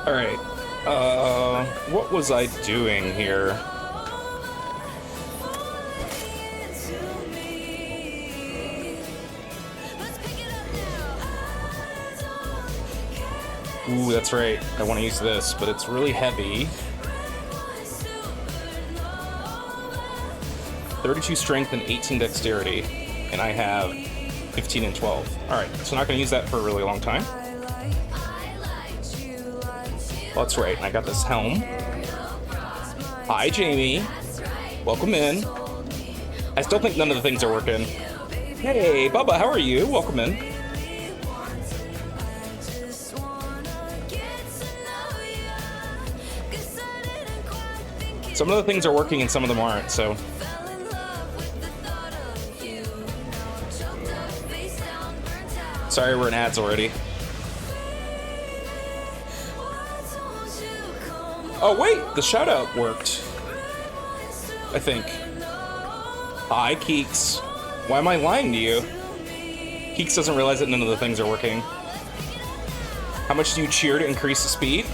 Alright, what was I doing here? Ooh, that's right, I want to use this, but it's really heavy. 32 strength and 18 dexterity, and I have 15 and 12. Alright, so not going to use that for a really long time. Oh, that's right, I got this helm. Hi, Jamie. Welcome in. I still think none of the things are working. Hey, Bubba, how are you? Welcome in. Some of the things are working and some of them aren't, so... Sorry, we're in ads already. Oh wait, the shoutout worked. I think. Hi, Keeks. Why am I lying to you? Keeks doesn't realize that none of the things are working. How much do you cheer to increase the speed?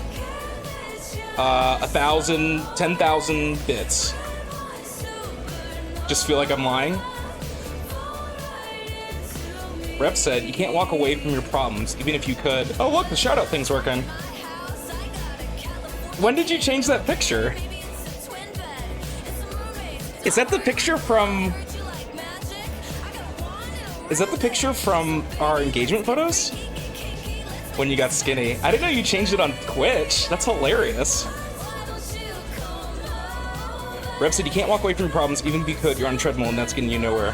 1,000, 10,000 bits. Just feel like I'm lying? Rep said, you can't walk away from your problems, even if you could. Oh look, the shoutout thing's working. When did you change that picture? Is that the picture from... Is that the picture from our engagement photos? When you got skinny. I didn't know you changed it on Twitch. That's hilarious. Rep said you can't walk away from your problems, even if you could, you're on a treadmill and that's getting you nowhere.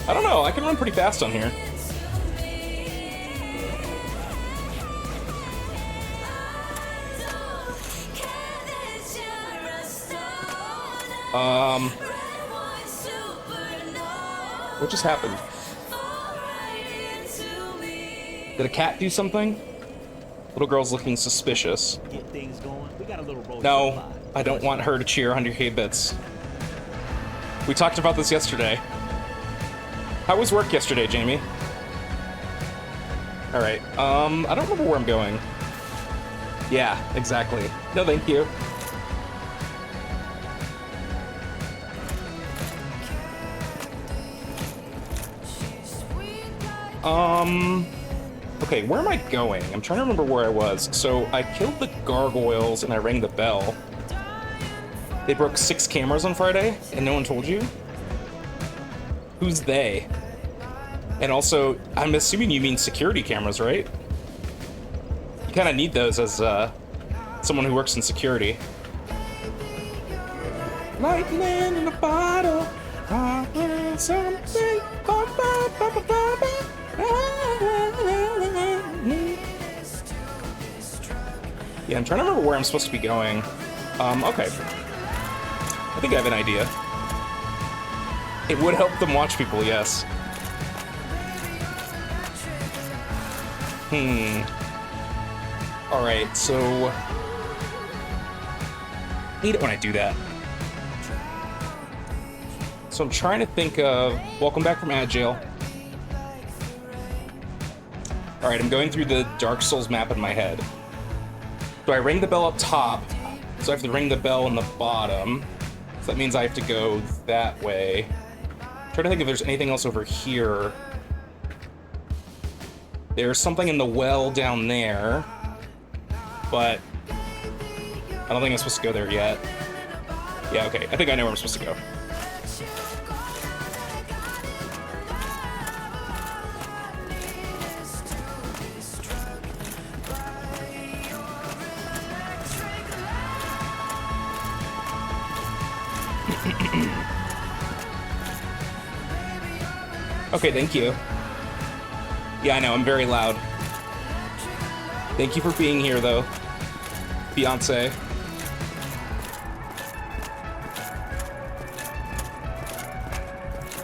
I don't know, I can run pretty fast on here. What just happened? Did a cat do something? Little girl's looking suspicious. Get things going. We got a little No, I don't want her to cheer 100k bits. We talked about this yesterday. How was work yesterday, Jamie? Alright, I don't remember where I'm going. Yeah, exactly. No, thank you. Okay, where am I going? I'm trying to remember where I was. So, I killed the gargoyles and I rang the bell. They broke 6 cameras on Friday, and no one told you? Who's they? And also, I'm assuming you mean security cameras, right? You kind of need those as, someone who works in security. Lightning in a bottle, something. Yeah, I'm trying to remember where I'm supposed to be going. Okay. I think I have an idea. It would help them watch people, yes. Alright, so... I hate it when I do that. So I'm trying to think of... Welcome back from ad jail. Alright, I'm going through the Dark Souls map in my head. Do I ring the bell up top? So I have to ring the bell in the bottom. So that means I have to go that way. I'm trying to think if there's anything else over here. There's something in the well down there. But I don't think I'm supposed to go there yet. Yeah, okay. I think I know where I'm supposed to go. Okay, thank you. Yeah, I know, I'm very loud. Thank you for being here, though, Beyonce.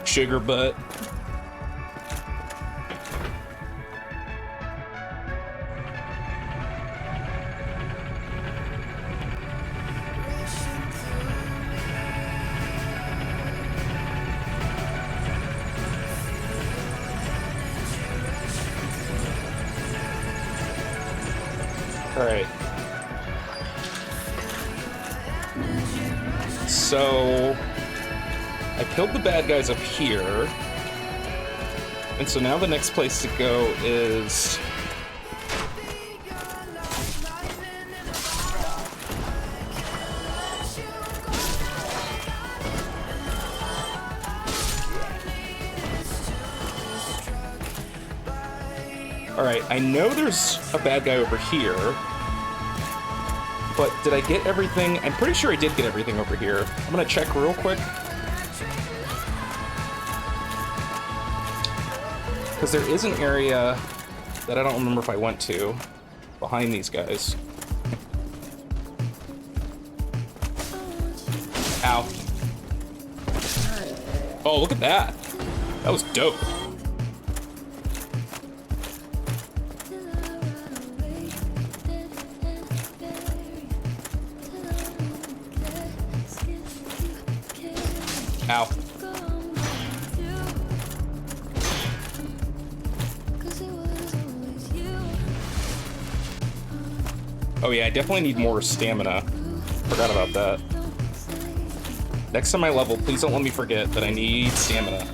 Sugar butt. All right. So I killed the bad guys up here. And so now the next place to go is... Alright, I know there's a bad guy over here. But did I get everything? I'm pretty sure I did get everything over here. I'm gonna check real quick. Because there is an area that I don't remember if I went to behind these guys. Ow. Oh, look at that. That was dope. Ow. Oh yeah, I definitely need more stamina. Forgot about that. Next time I level, please don't let me forget that I need stamina.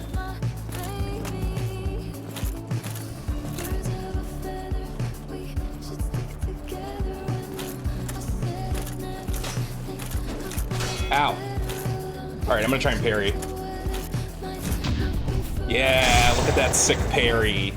Ow. Alright, I'm gonna try and parry. Yeah, look at that sick parry.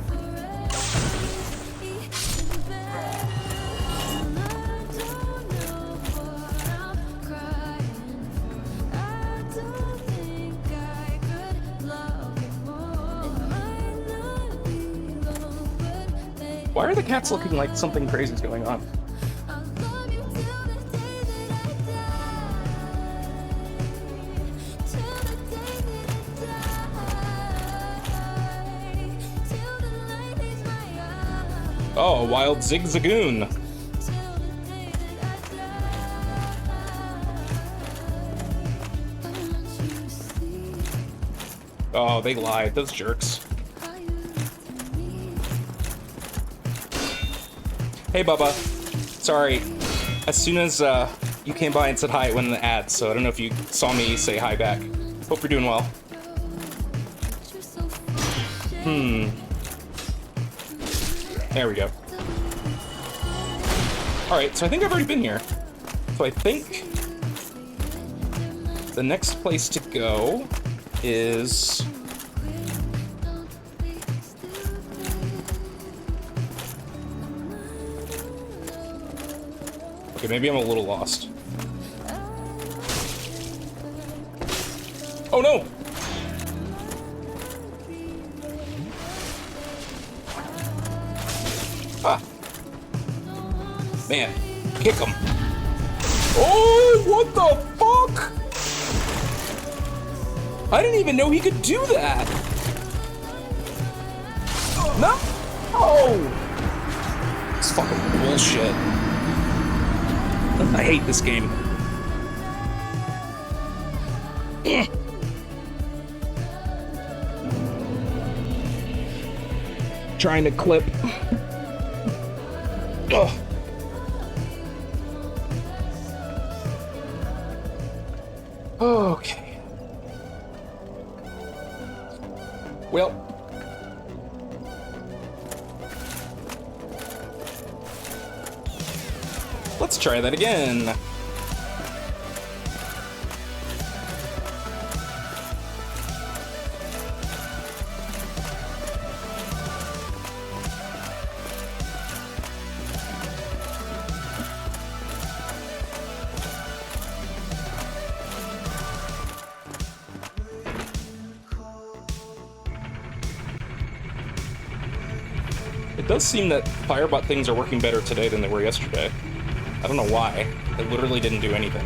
Why are the cats looking like something crazy is going on? Oh, a wild zigzagoon. Oh, they lied. Those jerks. Hey, Bubba. Sorry. As soon as you came by and said hi, it went in the ad, so I don't know if you saw me say hi back. Hope you're doing well. There we go. Alright, so I think I've already been here. So I think the next place to go is... Okay, maybe I'm a little lost. Oh no! Ah. Man, kick him. Oh, what the fuck? I didn't even know he could do that. No! Oh! It's fucking bullshit. I hate this game. Trying to clip. Ugh. Okay. Well. Let's try that again. It does seem that Firebot things are working better today than they were yesterday. I don't know why. It literally didn't do anything.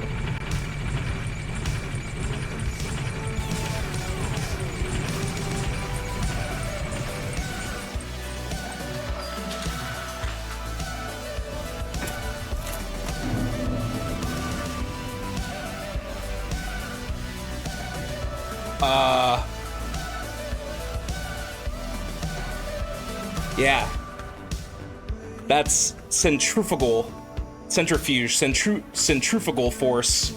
Yeah. That's centrifugal. Centrifuge. Centrifugal force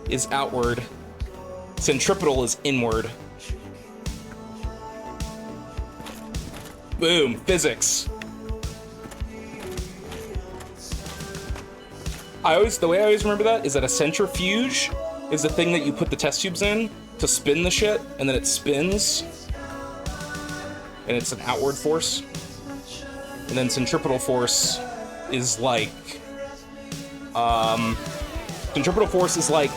is outward. Centripetal is inward. Boom. Physics. The way I always remember that is that a centrifuge is the thing that you put the test tubes in to spin the shit, and then it spins. And it's an outward force. And then centripetal force is like, centripetal force is like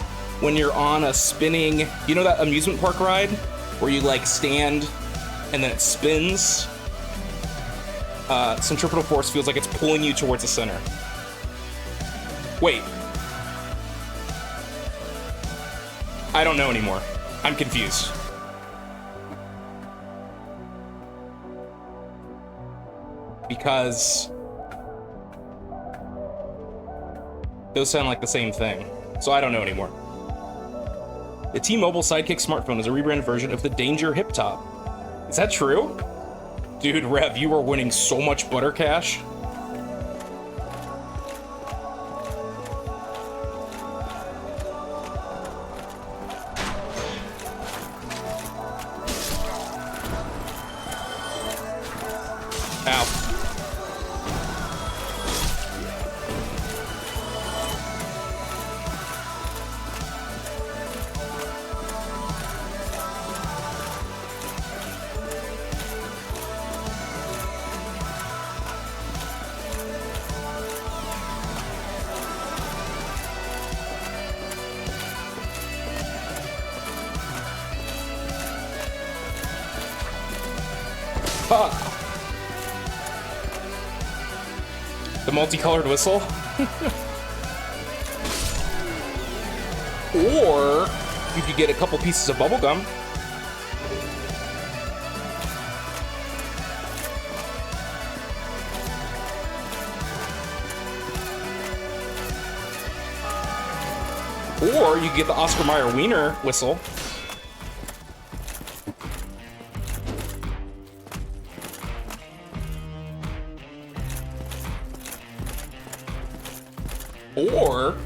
when you're on a spinning, you know that amusement park ride where you like stand and then it spins? Centripetal force feels like it's pulling you towards the center. Wait. I don't know anymore. I'm confused. Because those sound like the same thing. So I don't know anymore. The T-Mobile Sidekick smartphone is a rebranded version of the Danger Hip Top. Is that true? Dude, Rev, you are winning so much butter cash. Ow. Fuck. The multicolored whistle. Or you could get a couple pieces of bubble gum. Or you could get the Oscar Mayer Wiener whistle. Or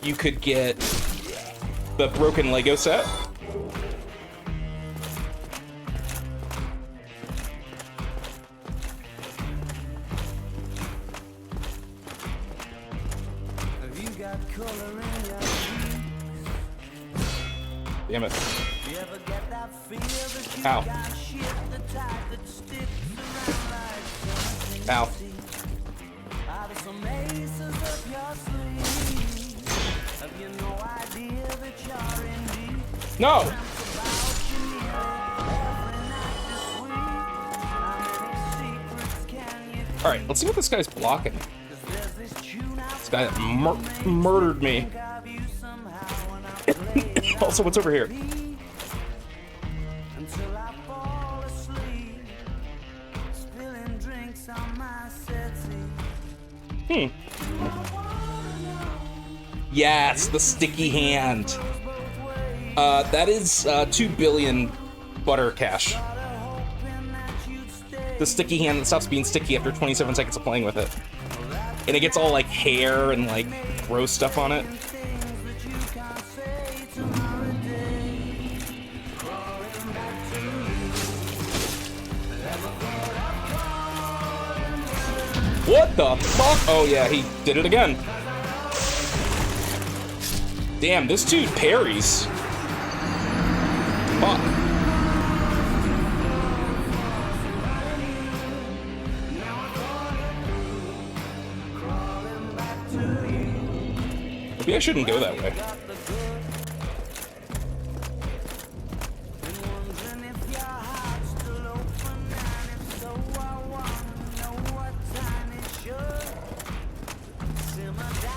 you could get the broken Lego set. Damn it. Ow. Ow. No! Alright, let's see what this guy's blocking. This guy that murdered me. Also, what's over here? Yes, the sticky hand. That is 2 billion butter cash. The sticky hand that stops being sticky after 27 seconds of playing with it. And it gets all like hair and like gross stuff on it. What the fuck? Oh yeah, he did it again. Damn, this dude parries. Fuck. Maybe I shouldn't go that way.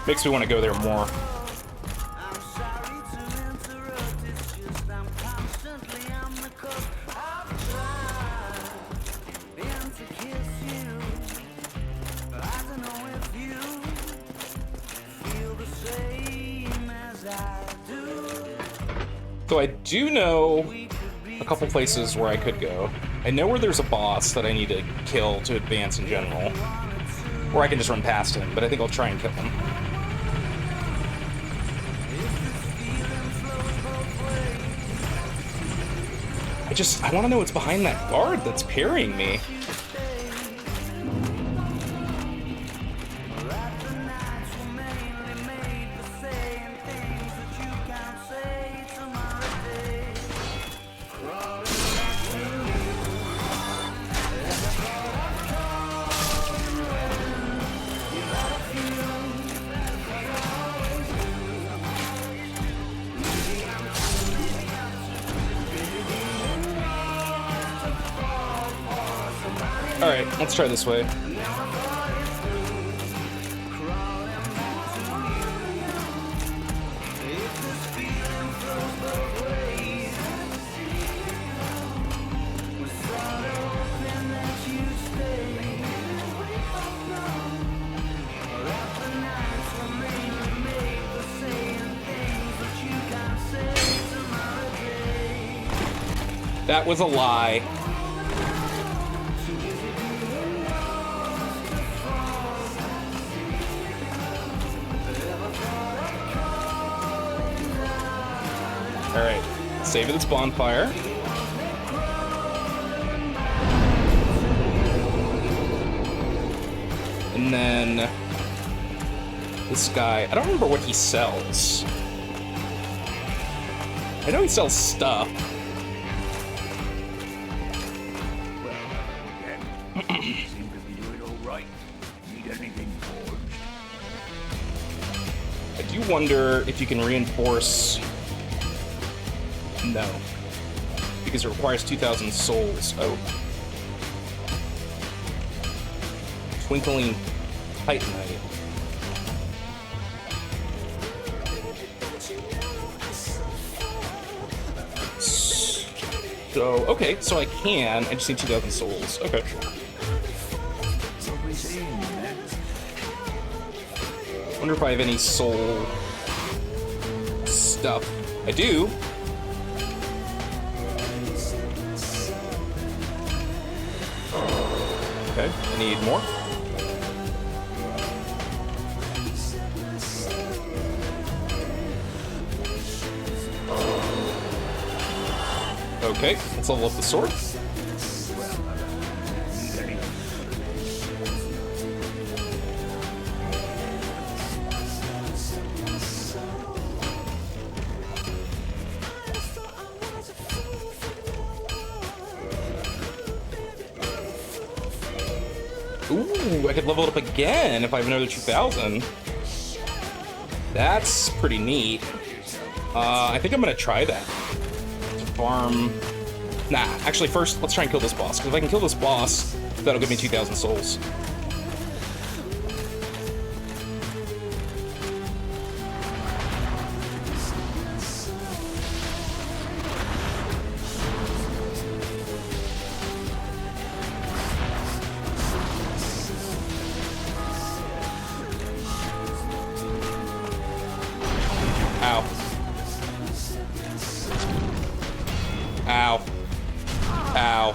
Makes me want to go there more. So I do know a couple places where I could go. I know where there's a boss that I need to kill to advance in general. Or I can just run past him, but I think I'll try and kill him. I want to know what's behind that guard that's parrying me. Alright, let's try this way. That was a lie. Alright, save this bonfire. And then this guy, I don't remember what he sells. I know he sells stuff. Seem to be doing all right. Need anything forged? I do wonder if you can reinforce. No, because it requires 2,000 souls. Oh. Twinkling Titanite. So, okay, so I can. I just need 2,000 souls. Okay. Lovely seeing you, man. Wonder if I have any soul stuff. I do. Okay, I need more. Okay, let's level up the sword. Ooh, I could level it up again if I have another 2,000. That's pretty neat. I think I'm gonna try that. To farm... Nah, actually first, let's try and kill this boss. Because if I can kill this boss, that'll give me 2,000 souls. Ow. Ow. Ow.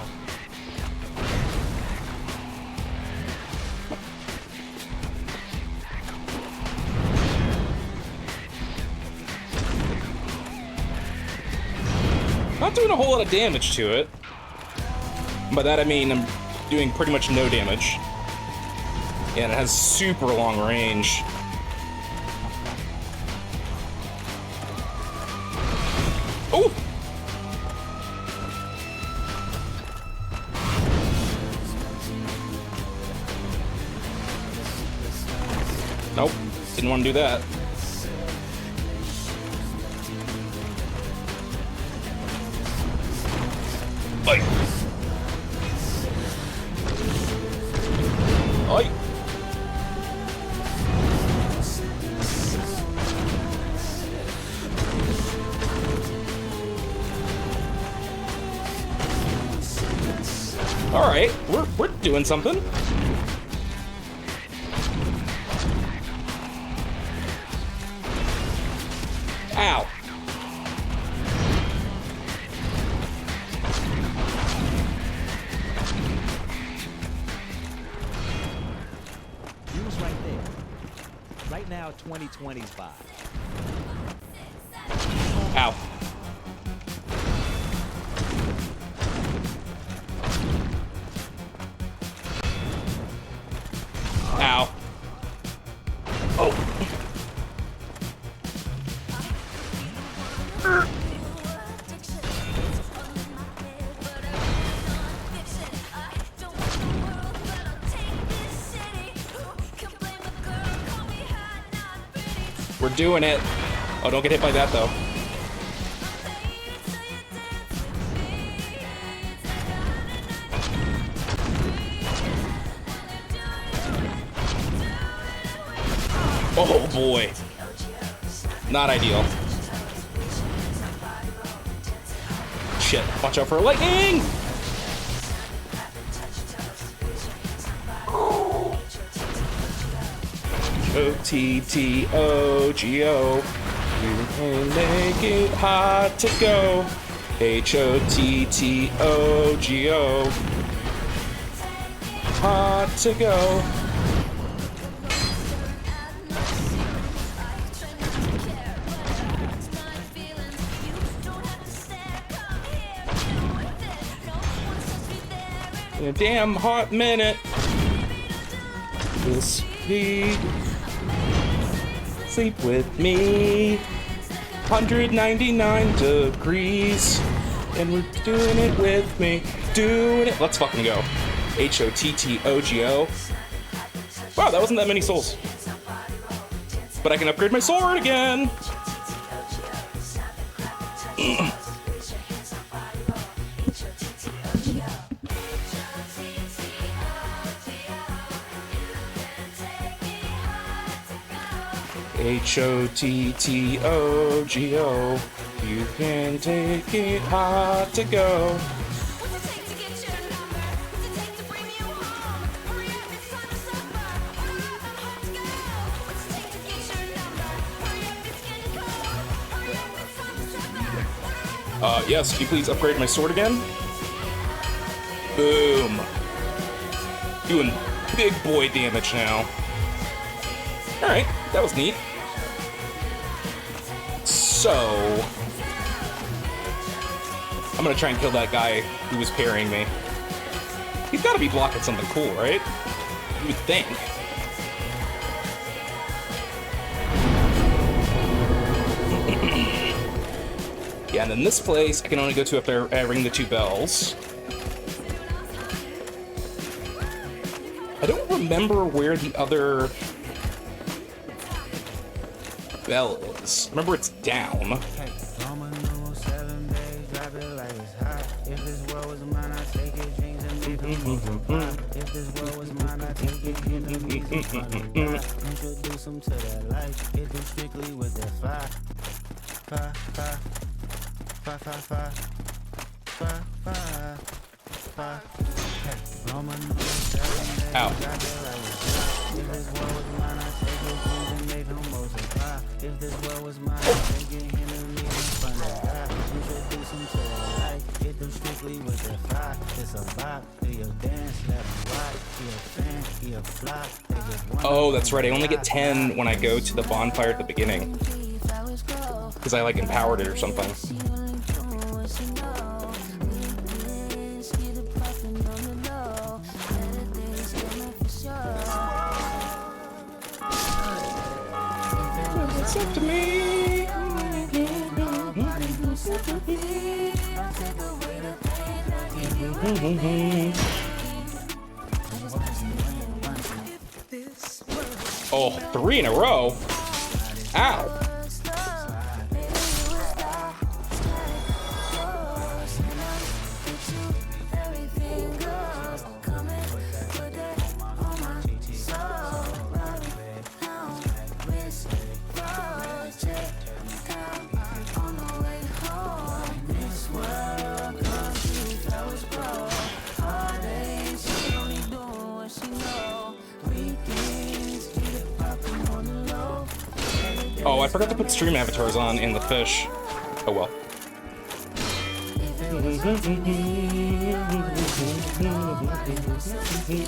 Not doing a whole lot of damage to it. By that I mean I'm doing pretty much no damage. And it has super long range. Oh! Nope, didn't want to do that. Oi! Oi! All right, we're doing something. Ow. You was right there. Right now, 2020's vibe. Ow. Ow. Oh. We're doing it. Oh, don't get hit by that, though. Oh, boy. Not ideal. Shit. Watch out for lightning! O-T-T-O-G-O. You can make it hot to go. H-O-T-T-O-G-O. Hot to go. In a damn hot minute. We'll sleep with me. 199 degrees. And we're doing it with me. Doing it. Let's fucking go. H-O-T-T-O-G-O. Wow, that wasn't that many souls. But I can upgrade my sword again. H-O-T-T-O-G-O. You can take it hot to go. Yes, can you please upgrade my sword again? Boom. Doing big boy damage now. Alright, that was neat. So, I'm gonna try and kill that guy who was parrying me. He's gotta be blocking something cool, right? You would think. Yeah, and in this place, I can only go to after I ring the 2 bells. I don't remember where the other bell is. Remember, it's down. Introduce them to that life. Hit them strictly with that fire. Ow. If this world was mine, I'd take your dreams and make them multiply. If this world was mine, I'd take your enemy in front of God. Introduce them to that life. Hit them strictly with that fire. It's a vibe. Do your dance, let them rock. He a fan, he a flop. Oh, that's right. I only get 10 when I go to the bonfire at the beginning. Because I, like, empowered it or something. It's up to me. Oh, 3 in a row. Ow. Oh, I forgot to put stream avatars on in the fish. Oh well.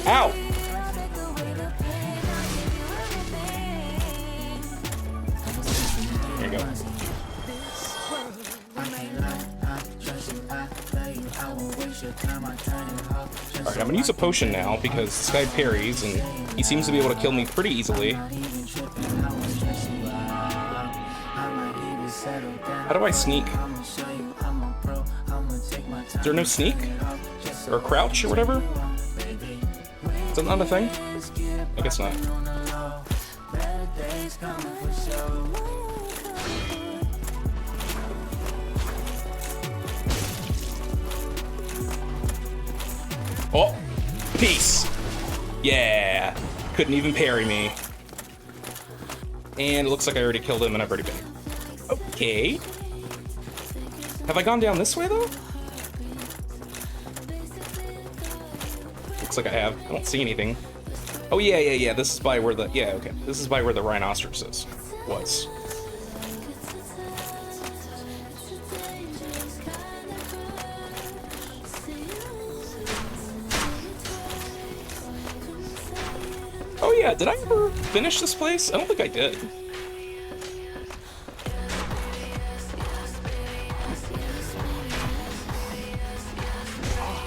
Ow! There you go. Alright, I'm gonna use a potion now because this guy parries and he seems to be able to kill me pretty easily. How do I sneak? Is there no sneak? Or crouch or whatever? Is that not a thing? I guess not. Oh! Peace! Yeah! Couldn't even parry me. And it looks like I already killed him and I've already been. Okay. Have I gone down this way though? Looks like I have. I don't see anything. Oh yeah. This is by where the okay. This is by where the rhinoceros was. Oh yeah, did I ever finish this place? I don't think I did.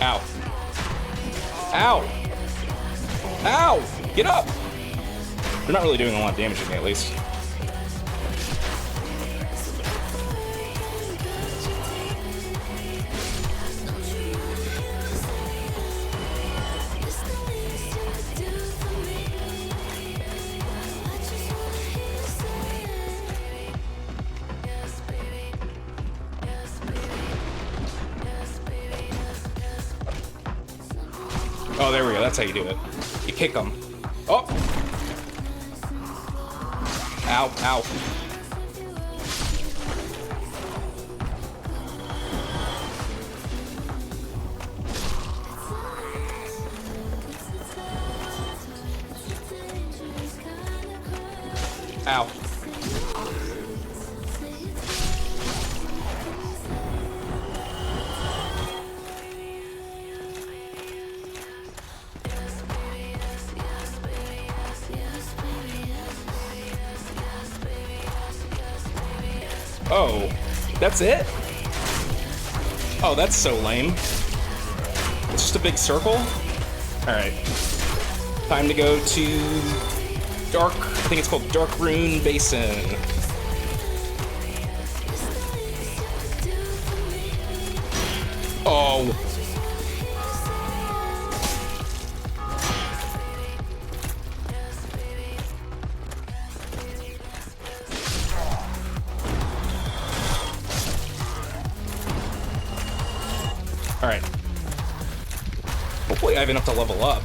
Ow. Ow! Ow! Get up! They're not really doing a lot of damage to me, at least. Oh, there we go. That's how you do it. You kick them. Oh! Ow, ow. Ow. Oh, that's it? Oh, that's so lame. It's just a big circle? Alright. Time to go to I think it's called Darkrune Basin. Oh. Alright. Hopefully I have enough to level up.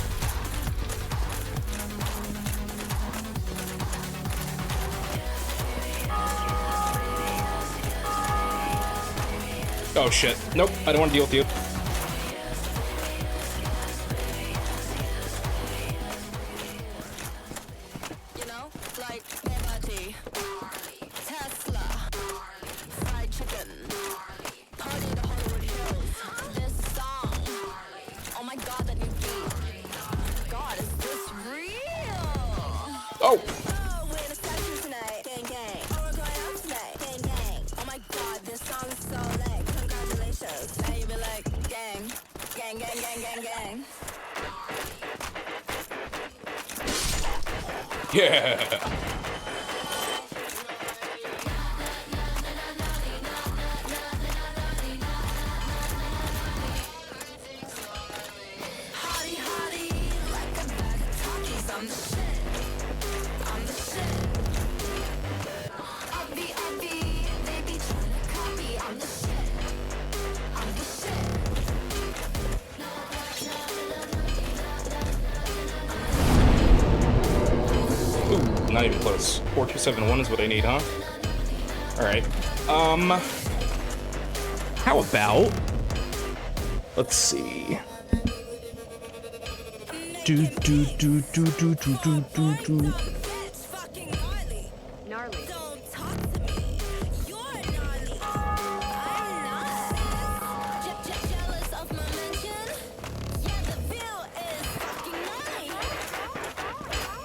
Oh shit. Nope, I don't want to deal with you. You know, like Liberty, Tesla, fried chicken, party to Hollywood Hills, this song. Oh my god, that new beat. God, is this real? Oh! Oh, we're in a session tonight. Gang, gang. Oh, we're going out tonight. Gang, gang. Oh my god, this song is so lit. Congratulations. Now you be like, gang. Gang, gang, gang, gang, gang. Yeah! Hottie, hottie, like a bag of Takis. I'm the shit. I'm the shit. Obby, they be trying to copy. I'm the shit. I'm the shit. Ooh, not even close. 4271 is what I need, huh? Alright. How about... Let's see. Do. It's fucking gnarly. Gnarly. Don't talk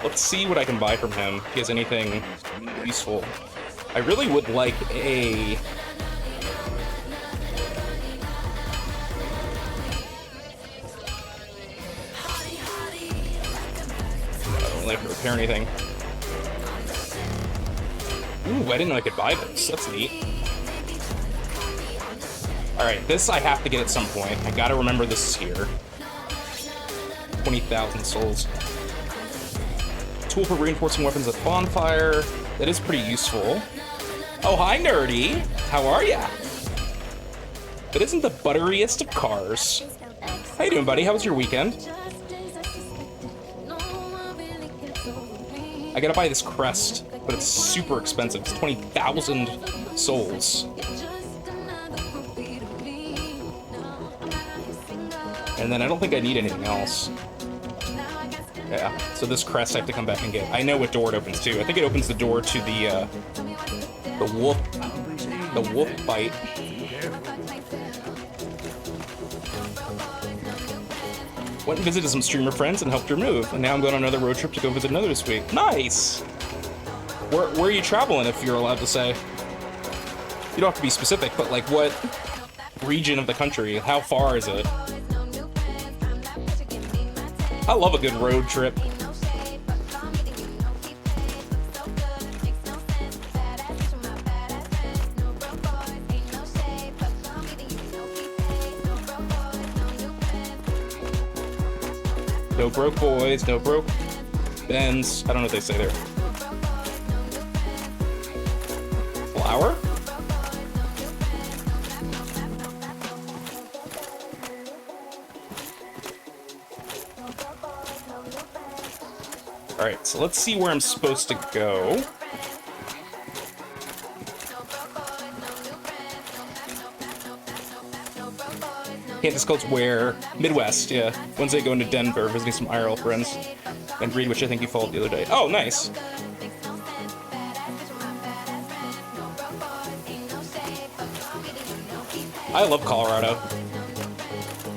Let's see what I can buy from him. If he has anything useful. I really would like a... I don't really have to repair anything. Ooh, I didn't know I could buy this. That's neat. Alright, this I have to get at some point. I gotta remember this is here. 20,000 souls. Tool for reinforcing weapons at bonfire. That is pretty useful. Oh, hi, Nerdy! How are ya? That isn't the butteriest of cars. How you doing, buddy? How was your weekend? I gotta buy this crest, but it's super expensive. It's 20,000 souls. And then I don't think I need anything else. Yeah, so this crest I have to come back and get. I know what door it opens to. I think it opens the door to the wolf bite. Went and visited some streamer friends and helped her move, and now I'm going on another road trip to go visit another this week. Nice! Where are you traveling, if you're allowed to say? You don't have to be specific, but like what region of the country? How far is it? I love a good road trip. No broke boys, no broke Benz. I don't know what they say there. Flour? Alright, so let's see where I'm supposed to go. Can't disclose where. Midwest, yeah. Wednesday going to Denver, visiting some IRL friends. And read, which I think you followed the other day. Oh, nice. I love Colorado.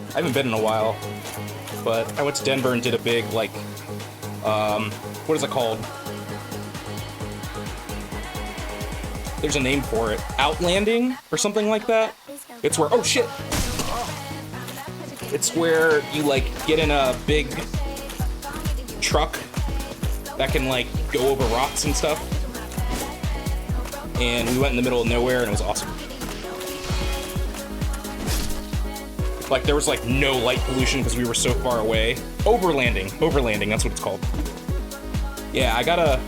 I haven't been in a while. But I went to Denver and did a big, like, what is it called? There's a name for it. Outlanding or something like that? It's where, oh shit! It's where you, like, get in a big truck that can, like, go over rocks and stuff. And we went in the middle of nowhere and it was awesome. Like, there was, like, no light pollution because we were so far away. Overlanding, that's what it's called. Yeah, I gotta...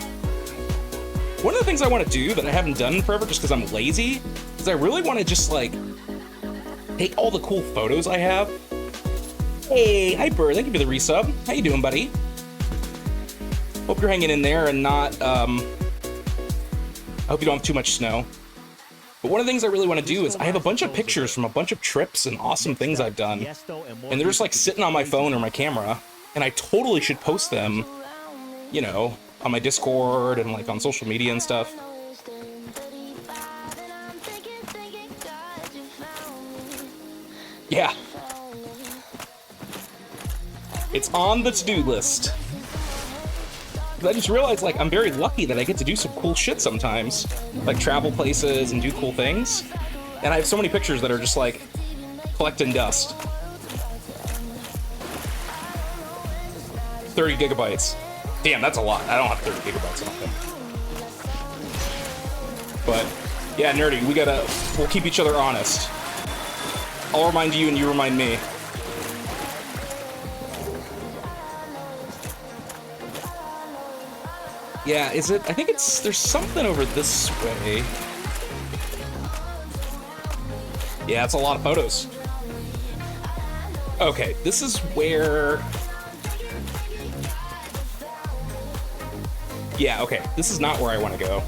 One of the things I want to do that I haven't done in forever just because I'm lazy is I really want to just, like, take all the cool photos I have. Hey, hi Bird, thank you for the resub. How you doing, buddy? Hope you're hanging in there and not, I hope you don't have too much snow. But one of the things I really want to do is I have a bunch of pictures from a bunch of trips and awesome things I've done. And they're just like sitting on my phone or my camera. And I totally should post them, you know, on my Discord and like on social media and stuff. Yeah. It's on the to-do list. I just realized, like, I'm very lucky that I get to do some cool shit sometimes. Like, travel places and do cool things. And I have so many pictures that are just, like, collecting dust. 30 gigabytes. Damn, that's a lot. I don't have 30 gigabytes, I don't think. But, yeah, Nerdy, we'll keep each other honest. I'll remind you and you remind me. Yeah, is it? I think there's something over this way. Yeah, it's a lot of photos. Okay, this is where... Yeah, okay, this is not where I want to go.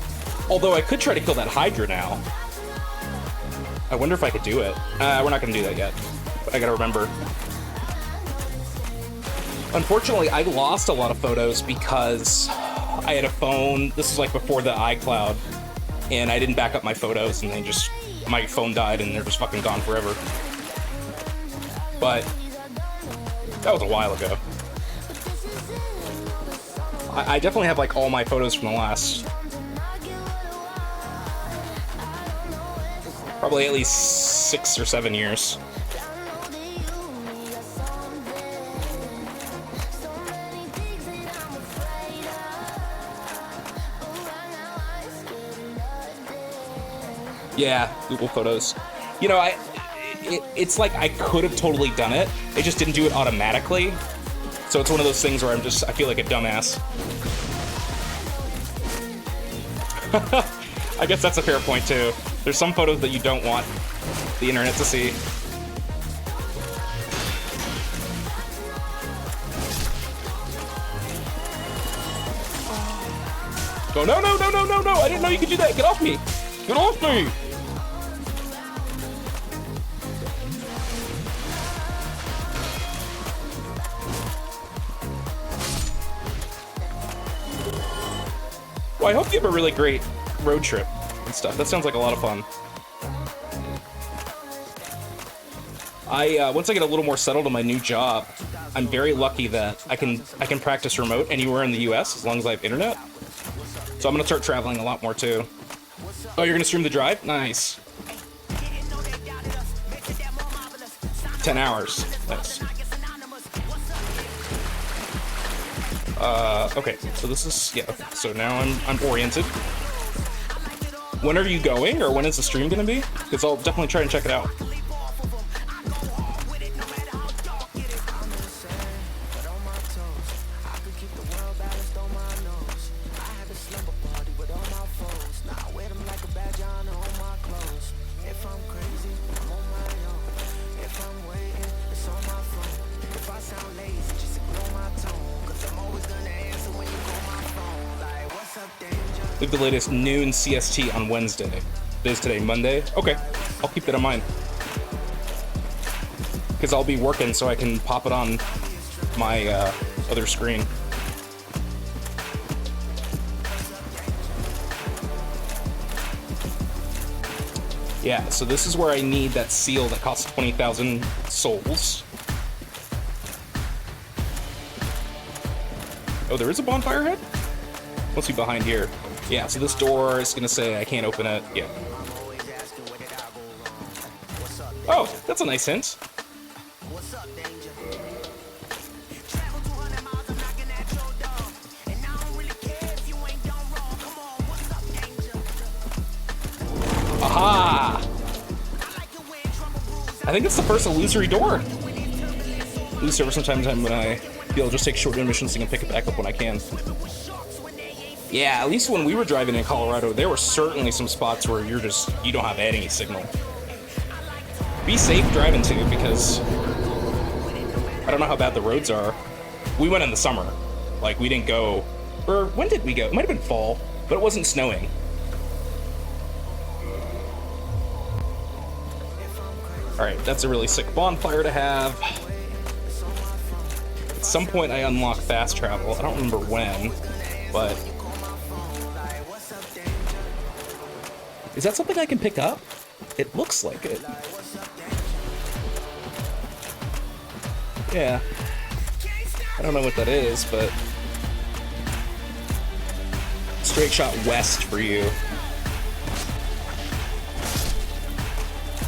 Although I could try to kill that Hydra now. I wonder if I could do it. We're not gonna do that yet. But I gotta remember. Unfortunately, I lost a lot of photos because I had a phone, this is like before the iCloud, and I didn't back up my photos, and my phone died, and they're just fucking gone forever. But that was a while ago. I definitely have like all my photos from the last probably at least 6 or 7 years. Yeah, Google Photos. You know, it's like I could have totally done it. It just didn't do it automatically. So it's one of those things where I feel like a dumbass. I guess that's a fair point too. There's some photos that you don't want the internet to see. Oh, no, no, no, no, no, no! I didn't know you could do that! Get off me! Get off me! Well, I hope you have a really great road trip and stuff. That sounds like a lot of fun. Once I get a little more settled in my new job, I'm very lucky that I can practice remote anywhere in the US as long as I have internet. So I'm gonna start traveling a lot more too. Oh, you're gonna stream the drive? Nice. 10 hours. Nice. Okay, so this is, yeah, okay. So now I'm oriented. When are you going, or when is the stream gonna be? Because I'll definitely try and check it out. Leave the latest noon CST on Wednesday. It is today, Monday? Okay, I'll keep that in mind. Because I'll be working so I can pop it on my other screen. Yeah, so this is where I need that seal that costs 20,000 souls. Oh, there is a bonfire head? Must be behind here. Yeah, so this door is gonna say I can't open it. Yeah. Oh, that's a nice hint. Aha! I think it's the first illusory door. At least over sometimes when I feel just take short intermissions and pick it back up when I can. Yeah, at least when we were driving in Colorado, there were certainly some spots where you don't have any signal. Be safe driving too, because I don't know how bad the roads are. We went in the summer. Like, we didn't go, or when did we go? It might have been fall, but it wasn't snowing. All right, that's a really sick bonfire to have. At some point I unlock fast travel. I don't remember when, but... Is that something I can pick up? It looks like it. Yeah. I don't know what that is, but... Straight shot west for you.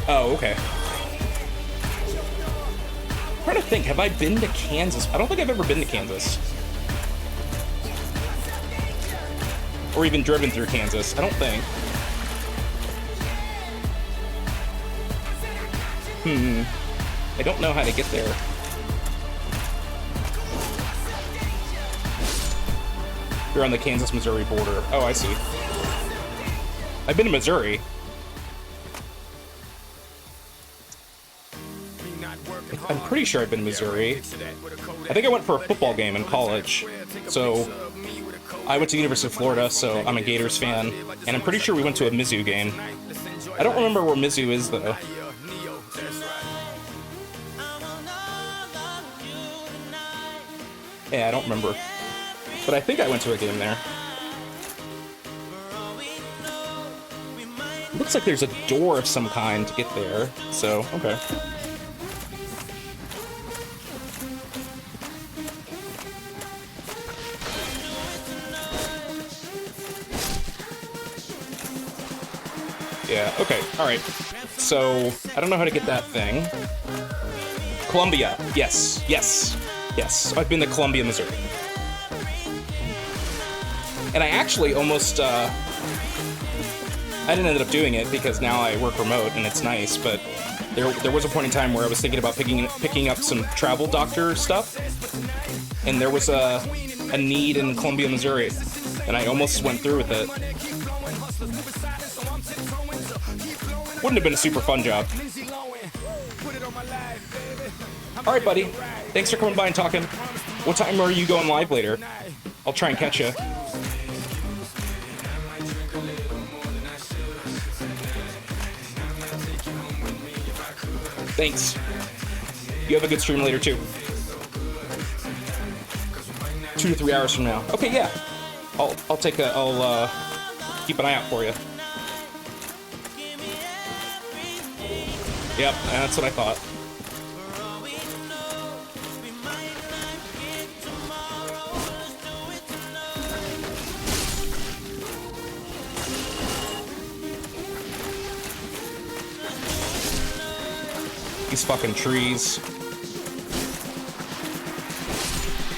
Oh, okay. I'm trying to think, have I been to Kansas? I don't think I've ever been to Kansas. Or even driven through Kansas. I don't think. I don't know how to get there. You're on the Kansas-Missouri border. Oh, I see. I've been to Missouri. I'm pretty sure I've been to Missouri. I think I went for a football game in college. So, I went to the University of Florida, so I'm a Gators fan. And I'm pretty sure we went to a Mizzou game. I don't remember where Mizzou is, though. Yeah, I don't remember. But I think I went to a game there. Looks like there's a door of some kind to get there, so, okay. Yeah, okay, alright. So, I don't know how to get that thing. Columbia. Yes, yes, yes. I've been to Columbia, Missouri. And I actually almost, I didn't end up doing it because now I work remote and it's nice, but there was a point in time where I was thinking about picking up some travel doctor stuff, and there was a need in Columbia, Missouri, and I almost went through with it. Wouldn't have been a super fun job. Alright, buddy. Thanks for coming by and talking. What time are you going live later? I'll try and catch you. Thanks. You have a good stream later, too. 2 to 3 hours from now. Okay, yeah. I'll keep an eye out for you. Yep, that's what I thought. These fucking trees.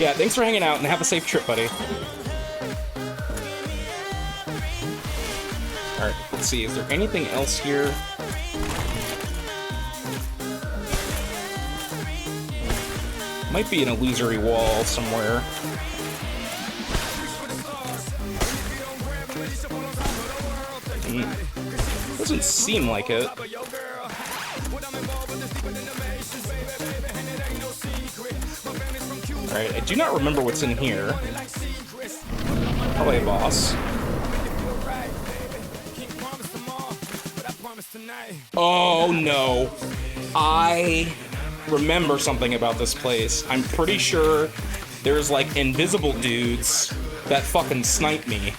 Yeah, thanks for hanging out and have a safe trip, buddy. Alright, let's see, is there anything else here? Might be an illusory wall somewhere. Doesn't seem like it. Alright, I do not remember what's in here. Probably a boss. Oh no. I remember something about this place. I'm pretty sure there's like invisible dudes that fucking snipe me,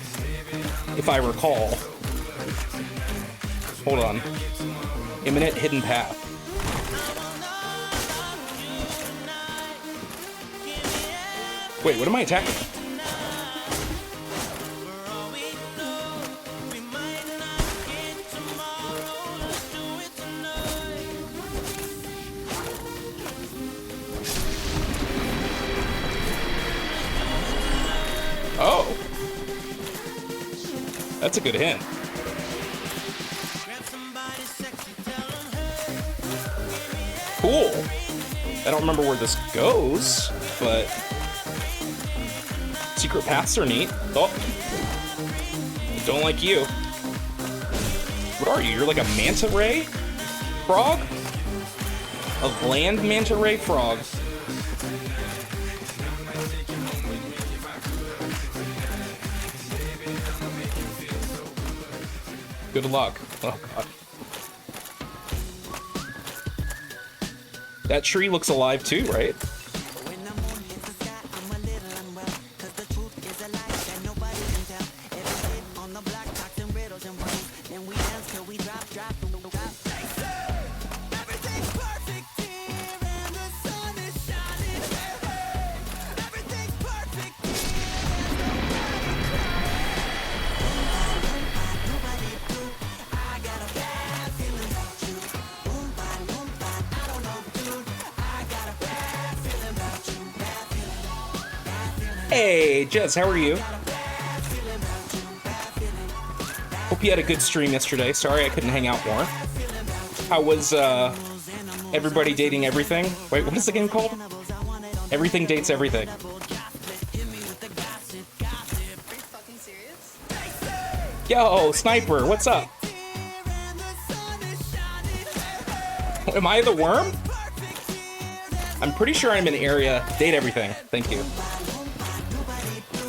if I recall. Hold on. Imminent hidden path. Wait, what am I attacking? Oh! That's a good hint. Cool. I don't remember where this goes, but secret paths are neat. Oh. I don't like you. What are you? You're like a manta ray frog? A land manta ray frog. Good luck. Oh, God. That tree looks alive too, right? Hey, Jez, how are you? Hope you had a good stream yesterday. Sorry I couldn't hang out more. How was, Everybody Dating Everything? Wait, what is the game called? Everything Dates Everything. Are you fucking serious? Yo, Sniper, what's up? Am I the worm? I'm pretty sure I'm in an area... Date everything. Thank you.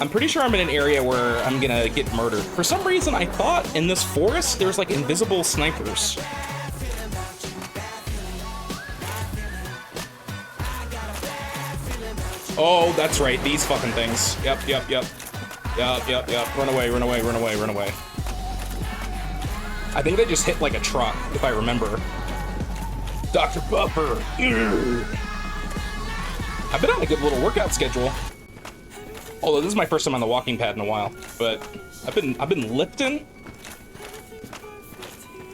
I'm pretty sure I'm in an area where I'm gonna get murdered. For some reason, I thought in this forest, there's like invisible snipers. Oh, that's right. These fucking things. Yep. Run away. I think they just hit like a truck, if I remember. Dr. Buffer. I've been on a good little workout schedule. Although this is my first time on the walking pad in a while, but I've been lifting.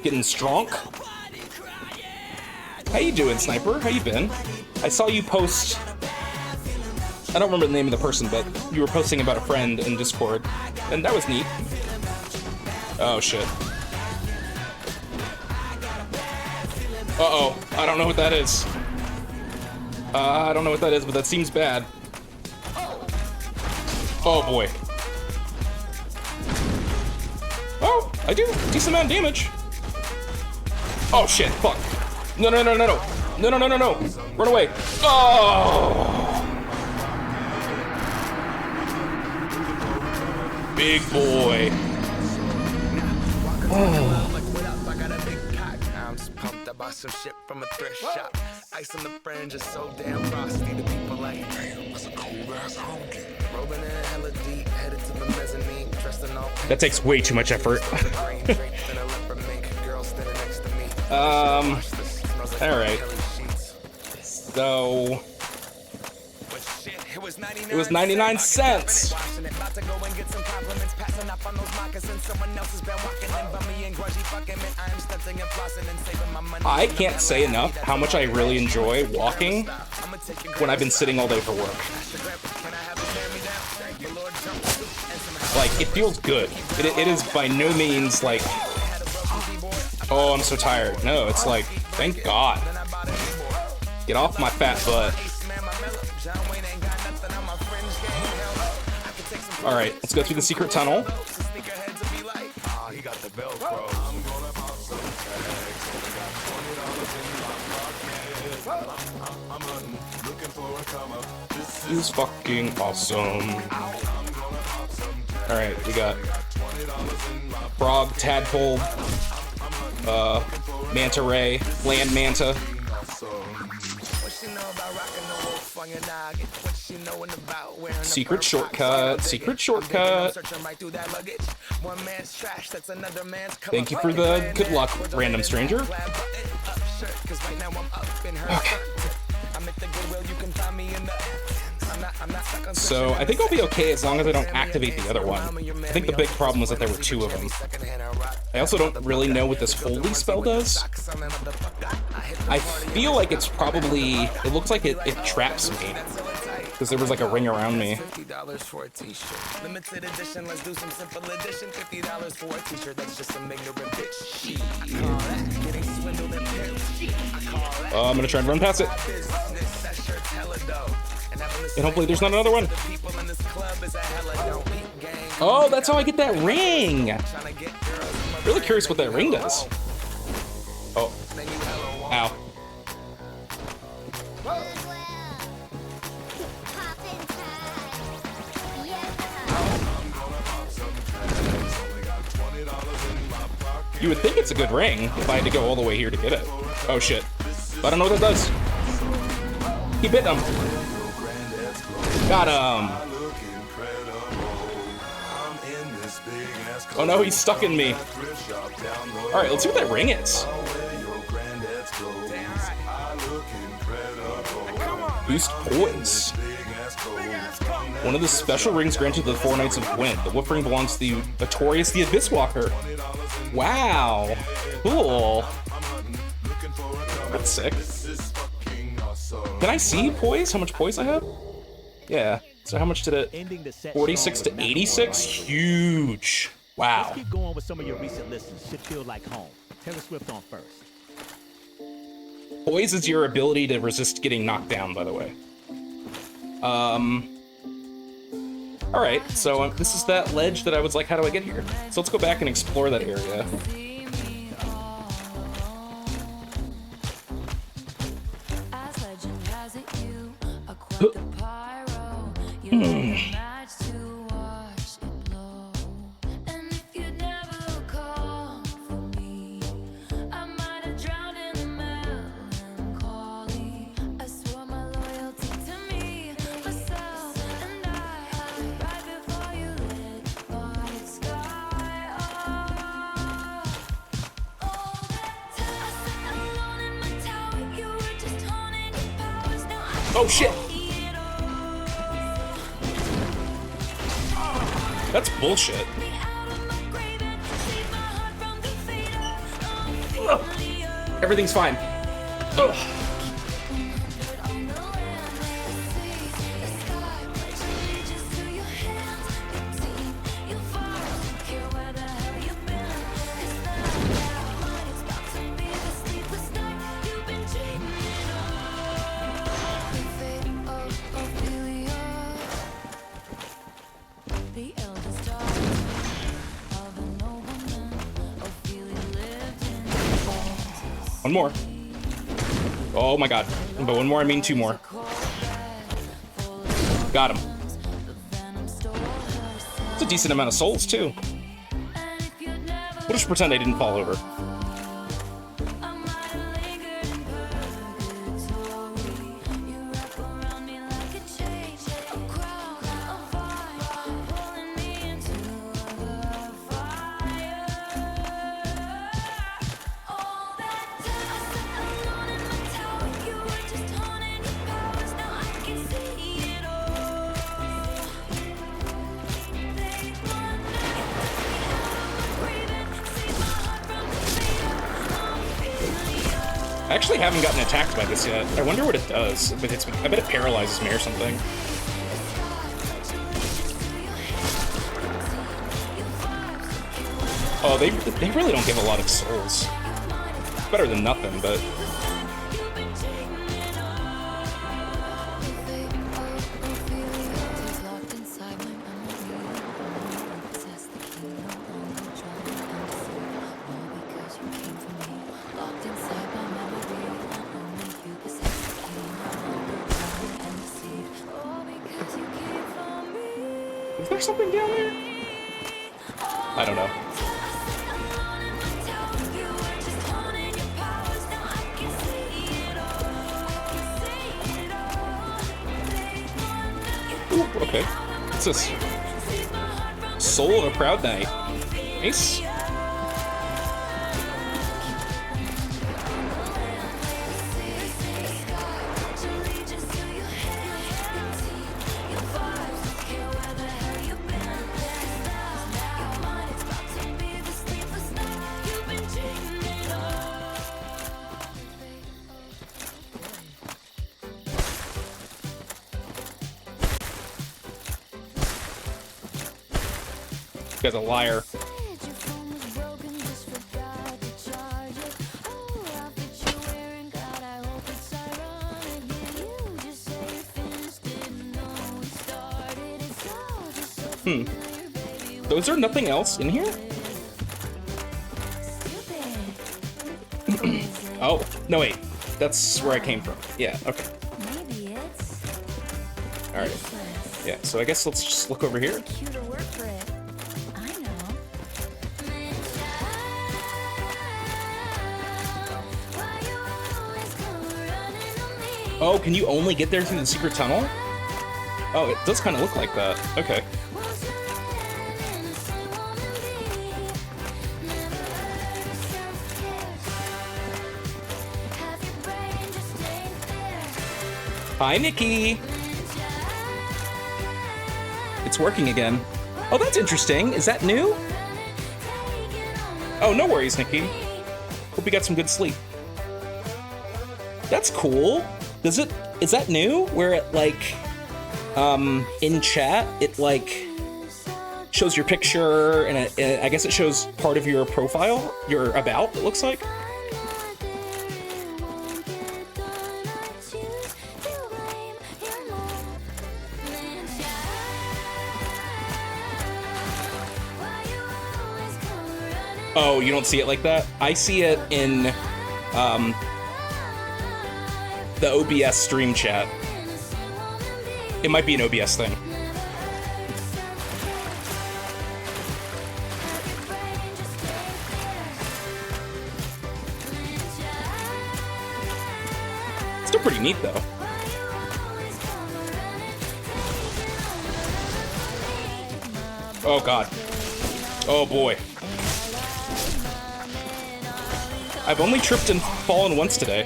Getting strong. How you doing, Sniper? How you been? I saw you post... I don't remember the name of the person, but you were posting about a friend in Discord, and that was neat. Oh, shit. Uh-oh. I don't know what that is. I don't know what that is, but that seems bad. Oh, boy. Oh, I do. Decent amount of damage. Oh, shit. Fuck. No, no, no, no, no. No, no, no, no, no. Run away. Oh! Big boy. Oh. I'm just pumped. I bought some shit from a thrift shop. Ice on the fringe is so damn frosty. The people like, damn, that's a cold ass honky. Rolling in hella deep, headed to the mezzanine. Dressed in all pink. That takes way too much effort. Alright. So... It was 99 cents. I can't say enough how much I really enjoy walking when I've been sitting all day for work. Like, it feels good. It is by no means like, oh, I'm so tired. No, it's like, thank God. Get off my fat butt. Alright, let's go through the secret tunnel. This is fucking awesome. Alright, we got frog, tadpole, manta ray, land manta. Secret shortcut, secret shortcut. Thank you for the good luck, random stranger. Okay. So I think I'll be okay as long as I don't activate the other one. I think the big problem was that there were two of them. I also don't really know what this holy spell does. I feel like it's probably, it looks like it traps me. Because there was like a ring around me. $50 for a t-shirt. Limited edition, let's do some simple edition. $50 for a t-shirt, that's just some ignorant bitch. I call that getting swindled and pimped. I'm gonna try and run past it. And hopefully there's not another one. Oh, that's how I get that ring. Really curious what that ring does. Oh. Ow. You would think it's a good ring if I had to go all the way here to get it. Oh shit. I don't know what that does. Keep hitting him. Got him. Oh no, he's stuck in me. Alright, let's see what that ring is. Boost poise. One of the special rings granted to the four Knights of Gwyn. The Wolf ring belongs to the Artorias the Abyss Walker. Wow. Cool. That's sick. Can I see poise? How much poise I have? Yeah. So how much did it? 46 to 86? Huge. Wow. Let's keep going with some of your recent listens. Should feel like home. Taylor Swift on first. Poise is your ability to resist getting knocked down, by the way. Alright, so this is that ledge that I was like, how do I get here? So let's go back and explore that area. Oh shit! That's bullshit. Everything's fine. Ugh. The eldest daughter of a nobleman, Ophelia lived in One more. Oh my god. But one more, I mean two more. Got him. It's a decent amount of souls, too. We'll just pretend I didn't fall over. I actually haven't gotten attacked by this yet. I wonder what it does. But I bet it paralyzes me or something. Oh, they really don't give a lot of souls. Better than nothing, but... Is there something down there? I don't know. Ooh, okay. What's this? Soul of a Proud Knight. Nice. This guy's a liar. Those are nothing else in here? Oh, no wait. That's where I came from. Yeah, okay. Maybe it's Alright. Yeah, so I guess let's just look over here. cuter word for it. I know. Oh, can you only get there through the secret tunnel? Oh, it does kind of look like that. Okay. Hi, Nikki! It's working again. Oh, that's interesting. Is that new? Oh, no worries, Nikki. Hope you got some good sleep. That's cool. Is that new? Where it, like, in chat, it, like, shows your picture, and I guess it shows part of your profile, your about, it looks like. Oh, you don't see it like that? I see it in the OBS stream chat. It might be an OBS thing. Still pretty neat, though. Oh, God. Oh, boy. I've only tripped and fallen once today.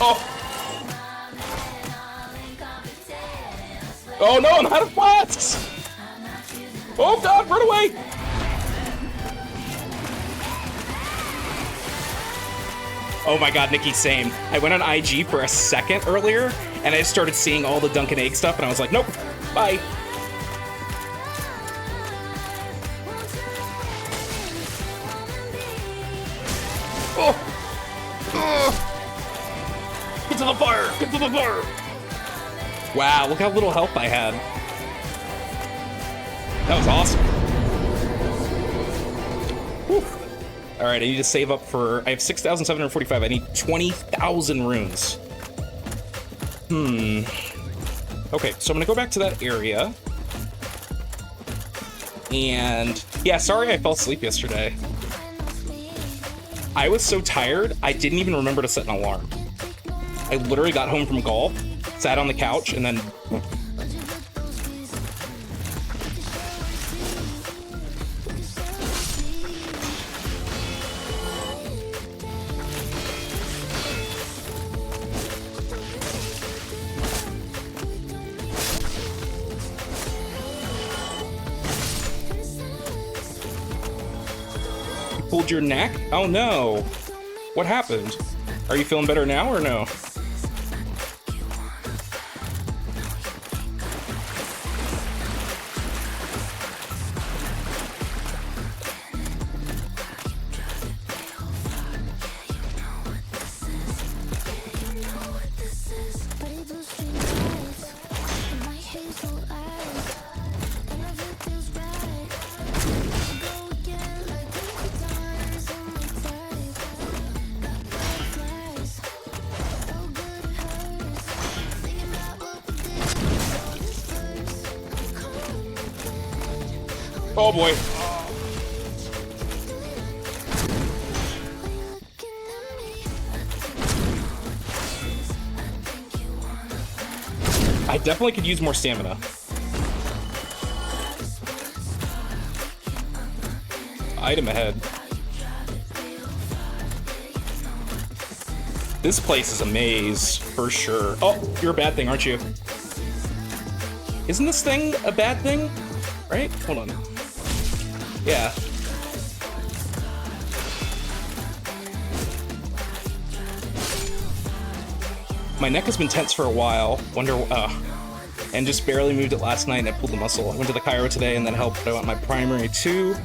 Oh! Oh no, I'm out of flasks! Oh god, run away! Oh my god, Nikki, same. I went on IG for a second earlier, and I started seeing all the Dunkin' Egg stuff, and I was like, nope, bye. Oh! Get to the fire! Get to the fire! Wow, look how little health I had. That was awesome. Whew. All right, I need to save up for... I have 6,745. I need 20,000 runes. Okay, so I'm going to go back to that area. And... yeah, sorry I fell asleep yesterday. I was so tired, I didn't even remember to set an alarm. I literally got home from golf, sat on the couch, and then... You pulled your neck? Oh no. What happened? Are you feeling better now or no? Oh boy. I definitely could use more stamina. Item ahead. This place is a maze, for sure. Oh, you're a bad thing, aren't you? Isn't this thing a bad thing? Right? Hold on. Yeah. My neck has been tense for a while. And just barely moved it last night and I pulled the muscle. I went to the chiro today and then helped out my primary 2.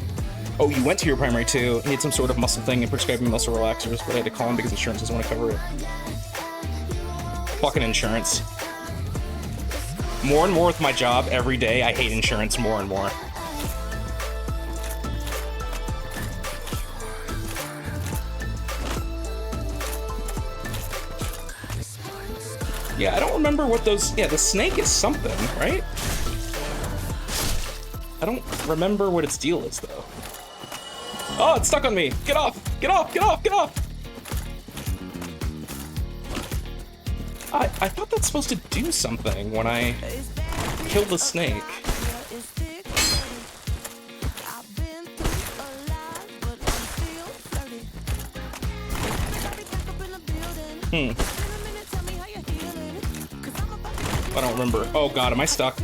Oh, you went to your primary 2. He had some sort of muscle thing and prescribed me muscle relaxers, but I had to call him because insurance doesn't want to cover it. Fucking insurance. More and more with my job every day, I hate insurance more and more. Yeah, I don't remember what those... yeah, the snake is something, right? I don't remember what its deal is, though. Oh, it's stuck on me! Get off! Get off! Get off! Get off! I thought that's supposed to do something when I kill the snake. I don't remember. Oh god, am I stuck?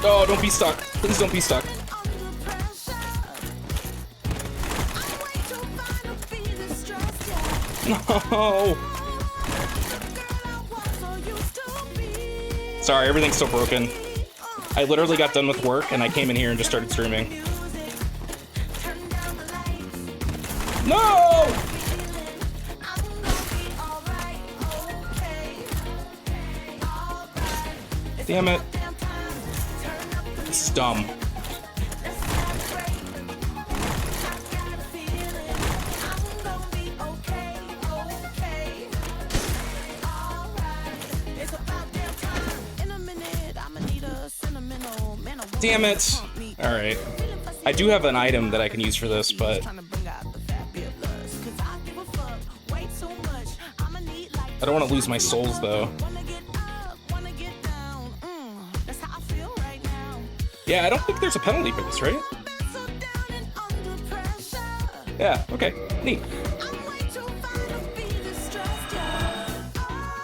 Oh, don't be stuck. Please don't be stuck. No! Sorry, everything's still broken. I literally got done with work and I came in here and just started streaming. No! Damn it. This is dumb. Damn it. Alright. I do have an item that I can use for this, but... I don't want to lose my souls, though. Yeah, I don't think there's a penalty for this, right? Yeah, okay. Neat.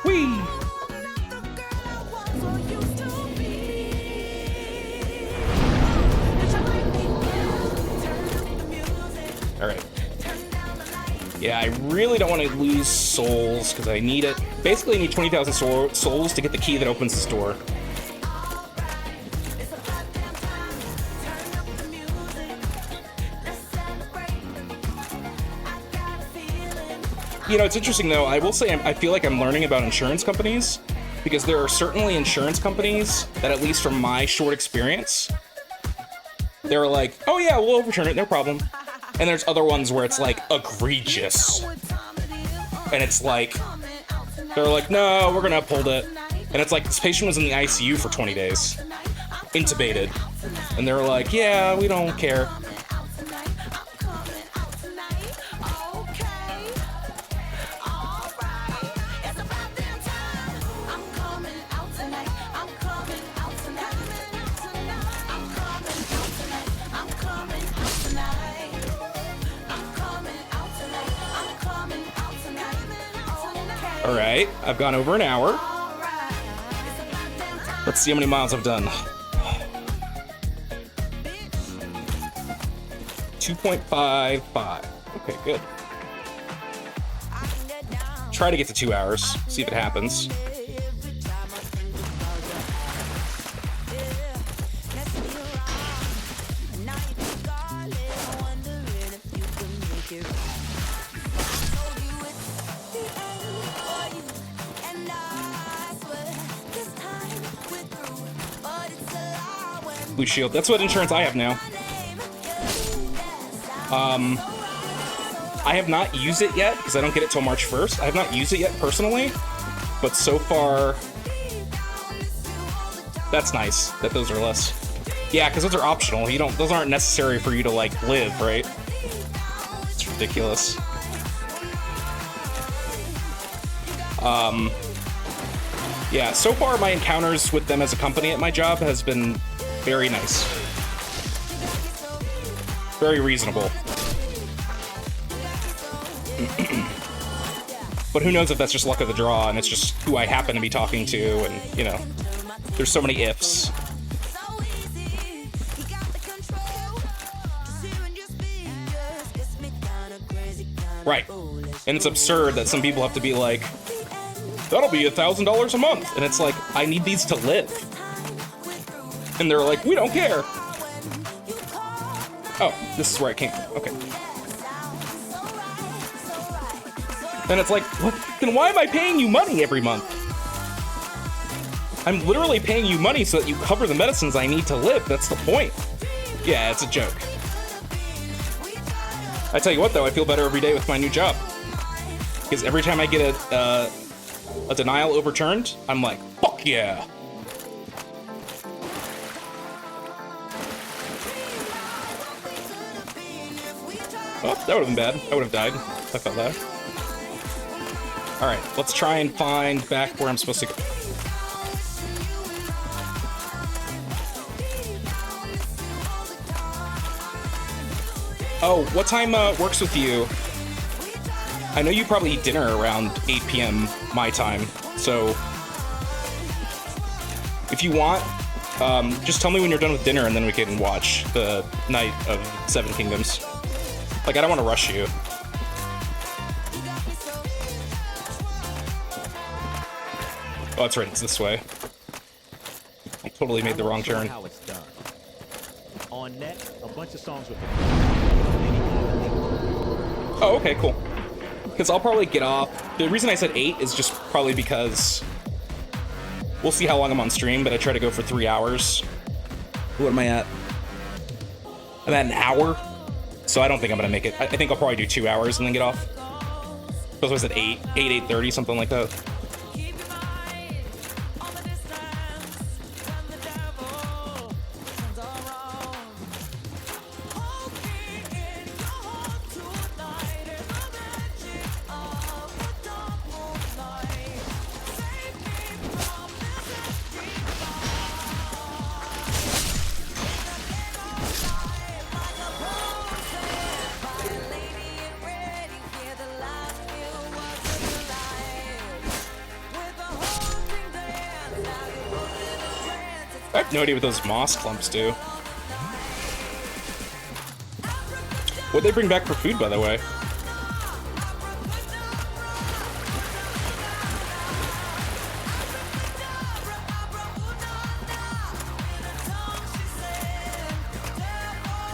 Whee! Yeah, I really don't want to lose souls because I need it. Basically, I need 20,000 souls to get the key that opens this door. You know, it's interesting though. I will say I feel like I'm learning about insurance companies because there are certainly insurance companies that, at least from my short experience, they're like, oh yeah, we'll overturn it, no problem. And there's other ones where it's like egregious. And it's like, they're like, no, we're gonna uphold it. And it's like, this patient was in the ICU for 20 days, intubated. And they're like, yeah, we don't care. All right, I've gone over an hour. Let's see how many miles I've done. 2.55. Okay, good. Try to get to 2 hours, see if it happens. Blue Shield. That's what insurance I have now. I have not used it yet because I don't get it till March 1st. I have not used it yet personally, but so far, that's nice that those are less. Yeah, because those are optional. You don't. Those aren't necessary for you to like live, right? It's ridiculous. Yeah. So far, my encounters with them as a company at my job has been very nice. Very reasonable. But who knows if that's just luck of the draw and it's just who I happen to be talking to, and, you know, there's so many ifs. Right. And it's absurd that some people have to be like, that'll be $1,000 a month. And it's like, I need these to live. And they're like, we don't care. Oh, this is where I came from. Okay. And it's like, what? Then why am I paying you money every month? I'm literally paying you money so that you cover the medicines I need to live. That's the point. Yeah, it's a joke. I tell you what, though, I feel better every day with my new job. Because every time I get a denial overturned, I'm like, fuck yeah. Oh, that would have been bad. I would have died if I felt that. Alright, let's try and find back where I'm supposed to go. Oh, what time works with you? I know you probably eat dinner around 8 p.m. my time, so if you want, just tell me when you're done with dinner and then we can watch the Night of Seven Kingdoms. Like, I don't want to rush you. Oh, that's right, it's this way. I totally made the wrong turn. How it's done. On net, a bunch of songs with Oh, okay, cool. Because I'll probably get off. The reason I said 8 is just probably because we'll see how long I'm on stream, but I try to go for 3 hours. What am I at? I'm at an hour, so I don't think I'm gonna make it. I think I'll probably do 2 hours and then get off. Because I was at 8:30, something like that. I have no idea what those moss clumps do. What'd they bring back for food, by the way?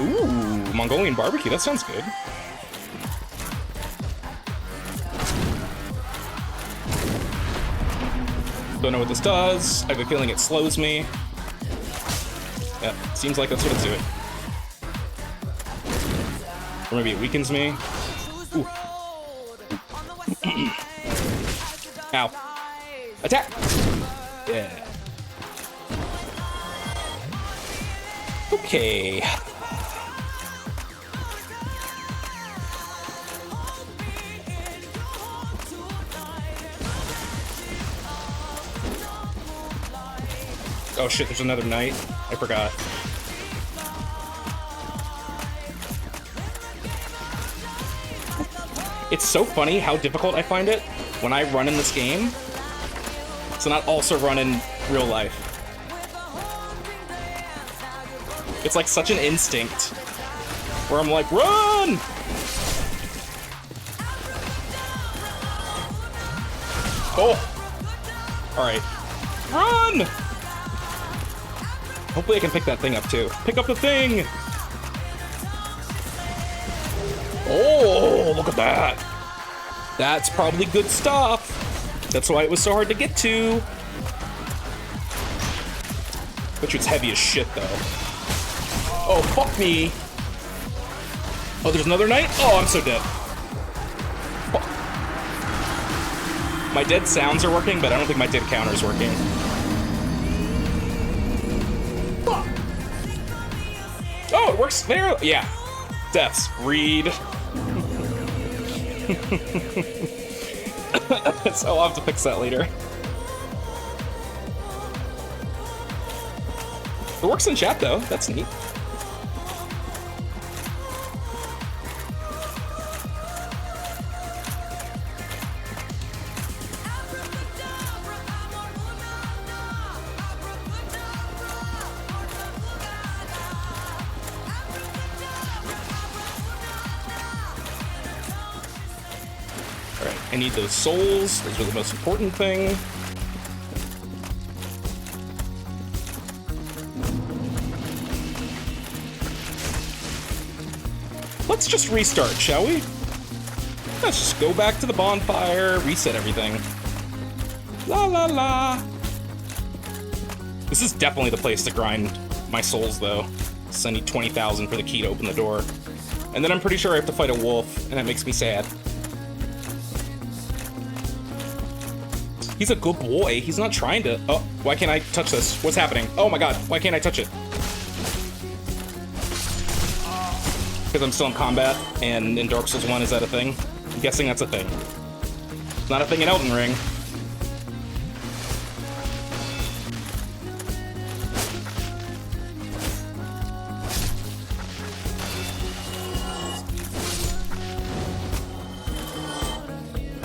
Ooh, Mongolian barbecue. That sounds good. Don't know what this does. I have a feeling it slows me. Yeah, seems like that's what it's doing. Or maybe it weakens me. Ooh. Ow. Attack! Yeah. Okay. Oh shit, there's another knight. I forgot. It's so funny how difficult I find it when I run in this game to not also run in real life. It's like such an instinct where I'm like, run! Oh! Alright. Run! Hopefully I can pick that thing up too. Pick up the thing! Oh, look at that! That's probably good stuff. That's why it was so hard to get to. Bet you it's heavy as shit though. Oh, fuck me! Oh, there's another knight? Oh, I'm so dead. Fuck. My dead sounds are working, but I don't think my dead counter is working. Fuck. Oh, it works there? Yeah. Deaths. Read. So I'll have to fix that later. It works in chat though, that's neat. Alright, I need those souls. Those are the most important thing. Let's just restart, shall we? Let's just go back to the bonfire, reset everything. La la la. This is definitely the place to grind my souls, though. So I need 20,000 for the key to open the door. And then I'm pretty sure I have to fight a wolf, and that makes me sad. He's a good boy. He's not trying to... Oh, why can't I touch this? What's happening? Oh my god, why can't I touch it? Because I'm still in combat, and in Dark Souls 1, is that a thing? I'm guessing that's a thing. It's not a thing in Elden Ring.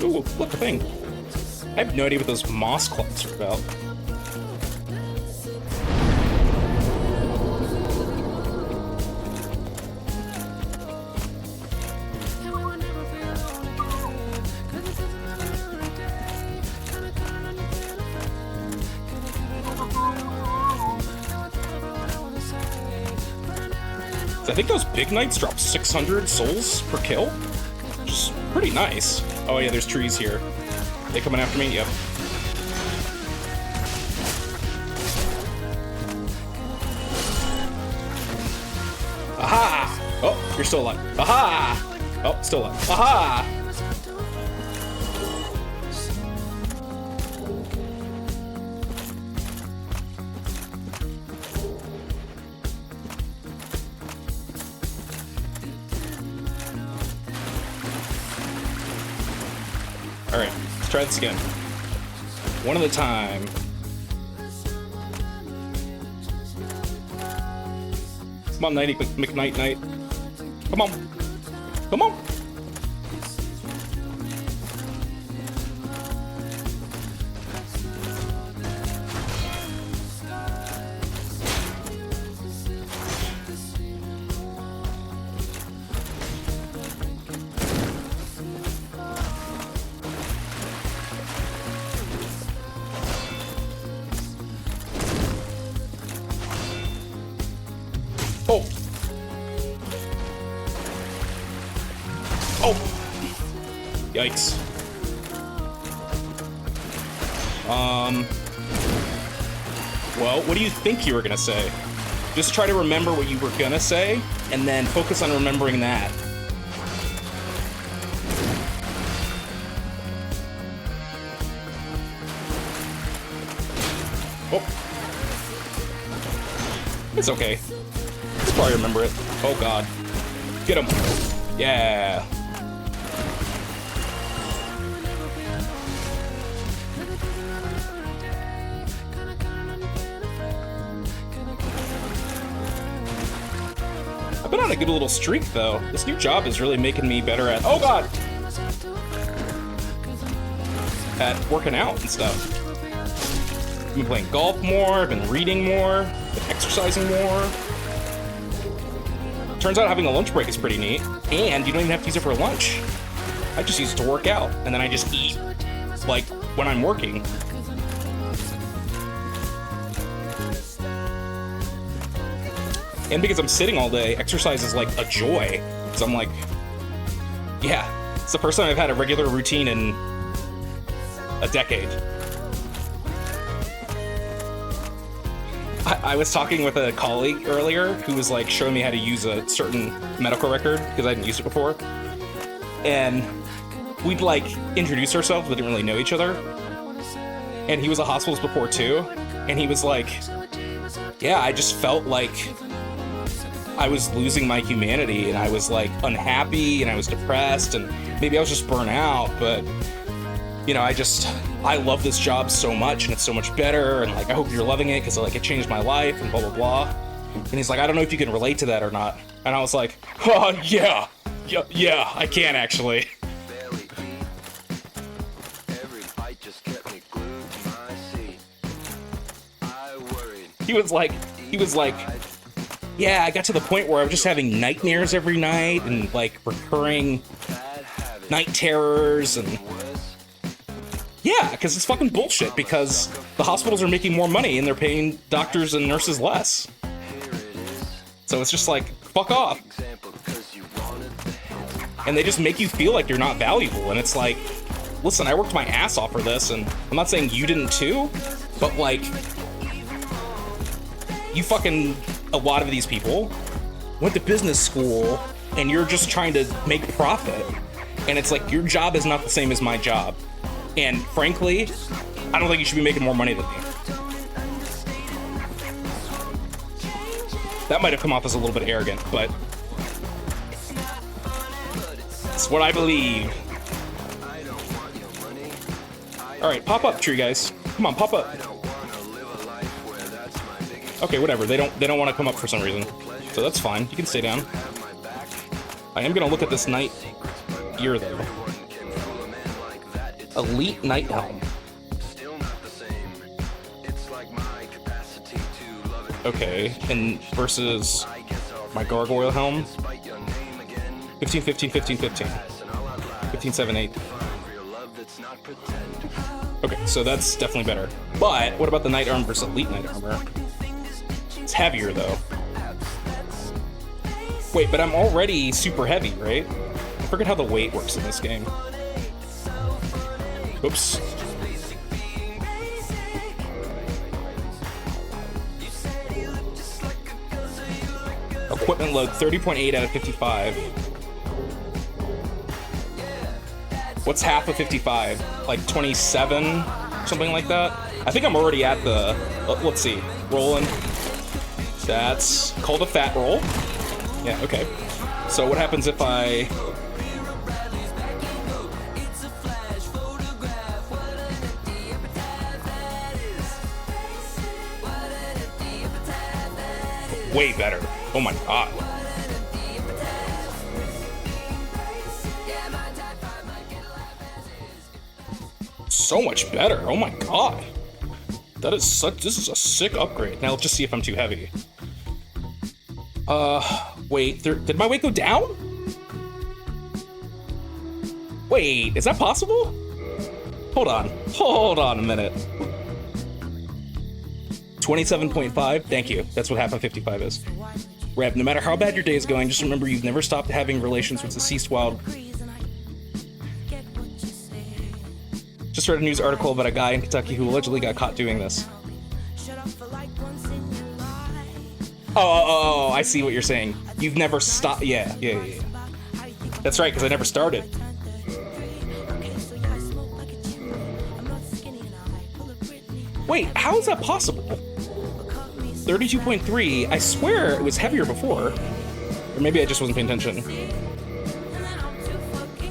Ooh, look, a thing. I have no idea what those moss clots are about. I think those big knights drop 600 souls per kill, which is pretty nice. Oh yeah, there's trees here. They coming after me? Yep. Aha! Oh, you're still alive. Aha! Oh, still alive. Aha! Alright, let's try this again. One at a time. Come on, Nighty McKnight Knight. Come on. Come on. Oh! Oh! Yikes. Well, what do you think you were gonna say? Just try to remember what you were gonna say, and then focus on remembering that. Oh. It's okay. I'll probably remember it. Oh god. Get him. Yeah. I've been on a good little streak, though. This new job is really making me better at... Oh, God! At working out and stuff. I've been playing golf more, I've been reading more, been exercising more. Turns out having a lunch break is pretty neat, and you don't even have to use it for lunch. I just use it to work out, and then I just eat, like, when I'm working. And because I'm sitting all day, exercise is like a joy. So I'm like, yeah, it's the first time I've had a regular routine in a decade. I was talking with a colleague earlier who was like showing me how to use a certain medical record because I hadn't used it before. And we'd like introduce ourselves, but didn't really know each other. And he was a hospitalist before too. And he was like, yeah, I just felt like I was losing my humanity, and I was like unhappy, and I was depressed, and maybe I was just burnt out, but you know, I love this job so much, and it's so much better, and like I hope you're loving it because like it changed my life, and blah blah blah. And he's like, I don't know if you can relate to that or not. And I was like, oh yeah, I can actually. He was like, yeah, I got to the point where I was just having nightmares every night and like recurring night terrors, and yeah, because it's fucking bullshit because the hospitals are making more money and they're paying doctors and nurses less. So it's just like, fuck off. And they just make you feel like you're not valuable, and it's like, listen, I worked my ass off for this, and I'm not saying you didn't too, but like, you fucking, a lot of these people went to business school and you're just trying to make profit. And it's like, your job is not the same as my job. And frankly, I don't think you should be making more money than me. That might have come off as a little bit arrogant, but it's what I believe. All right, pop up, tree guys. Come on, pop up. Okay, whatever. They don't want to come up for some reason, so that's fine. You can stay down. I am gonna look at this night gear though. Elite night helm. Okay, and versus my gargoyle helm. 15, 15, 15, 15. 15, 7, 8. Okay, so that's definitely better. But what about the night armor versus elite night armor? It's heavier though. Wait, but I'm already super heavy, right? I forget how the weight works in this game. Oops. Equipment load 30.8 out of 55. What's half of 55? Like 27? Something like that? I think I'm already at the... let's see. Rolling. That's called a fat roll. Yeah, okay. So what happens if I... Way better. Oh my god. So much better. Oh my god. That is such... This is a sick upgrade. Now let's just see if I'm too heavy. Wait, did my weight go down? Wait, is that possible? Hold on a minute. 27.5, thank you. That's what half of 55 is. Rev, no matter how bad your day is going, just remember you've never stopped having relations with deceased wild just read a news article about a guy in Kentucky who allegedly got caught doing this. Oh, I see what you're saying. You've never stopped. Yeah. That's right, because I never started. Wait, how is that possible? 32.3, I swear it was heavier before. Or maybe I just wasn't paying attention.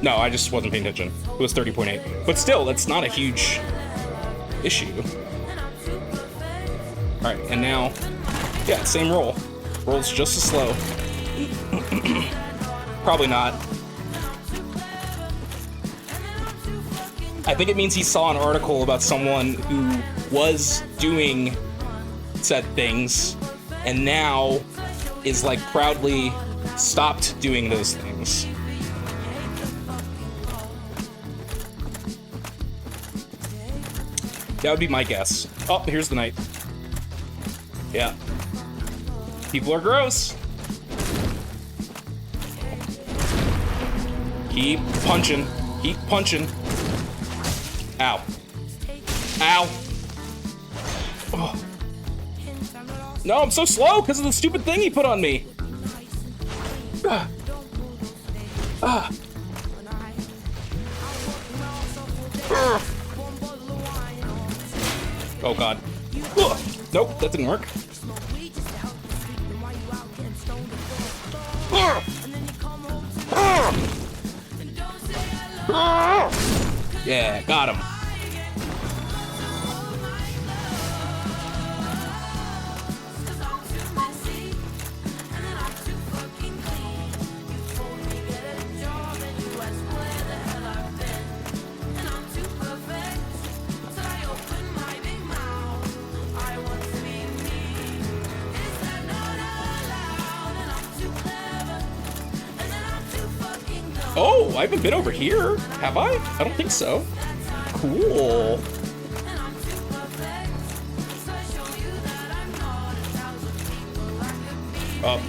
No, I just wasn't paying attention. It was 30.8. But still, that's not a huge issue. Alright, and now, yeah, same roll. Rolls just as slow. Probably not. I think it means he saw an article about someone who was doing said things and now is like proudly stopped doing those things. That would be my guess. Oh, here's the knight. Yeah. People are gross. Keep punching. Keep punching. Ow. Ow. Oh. No, I'm so slow because of the stupid thing he put on me. Ah. Ah. Oh god. Ugh. Nope, that didn't work. Yeah, got him. Oh, I haven't been over here, have I? I don't think so. Cool. Up.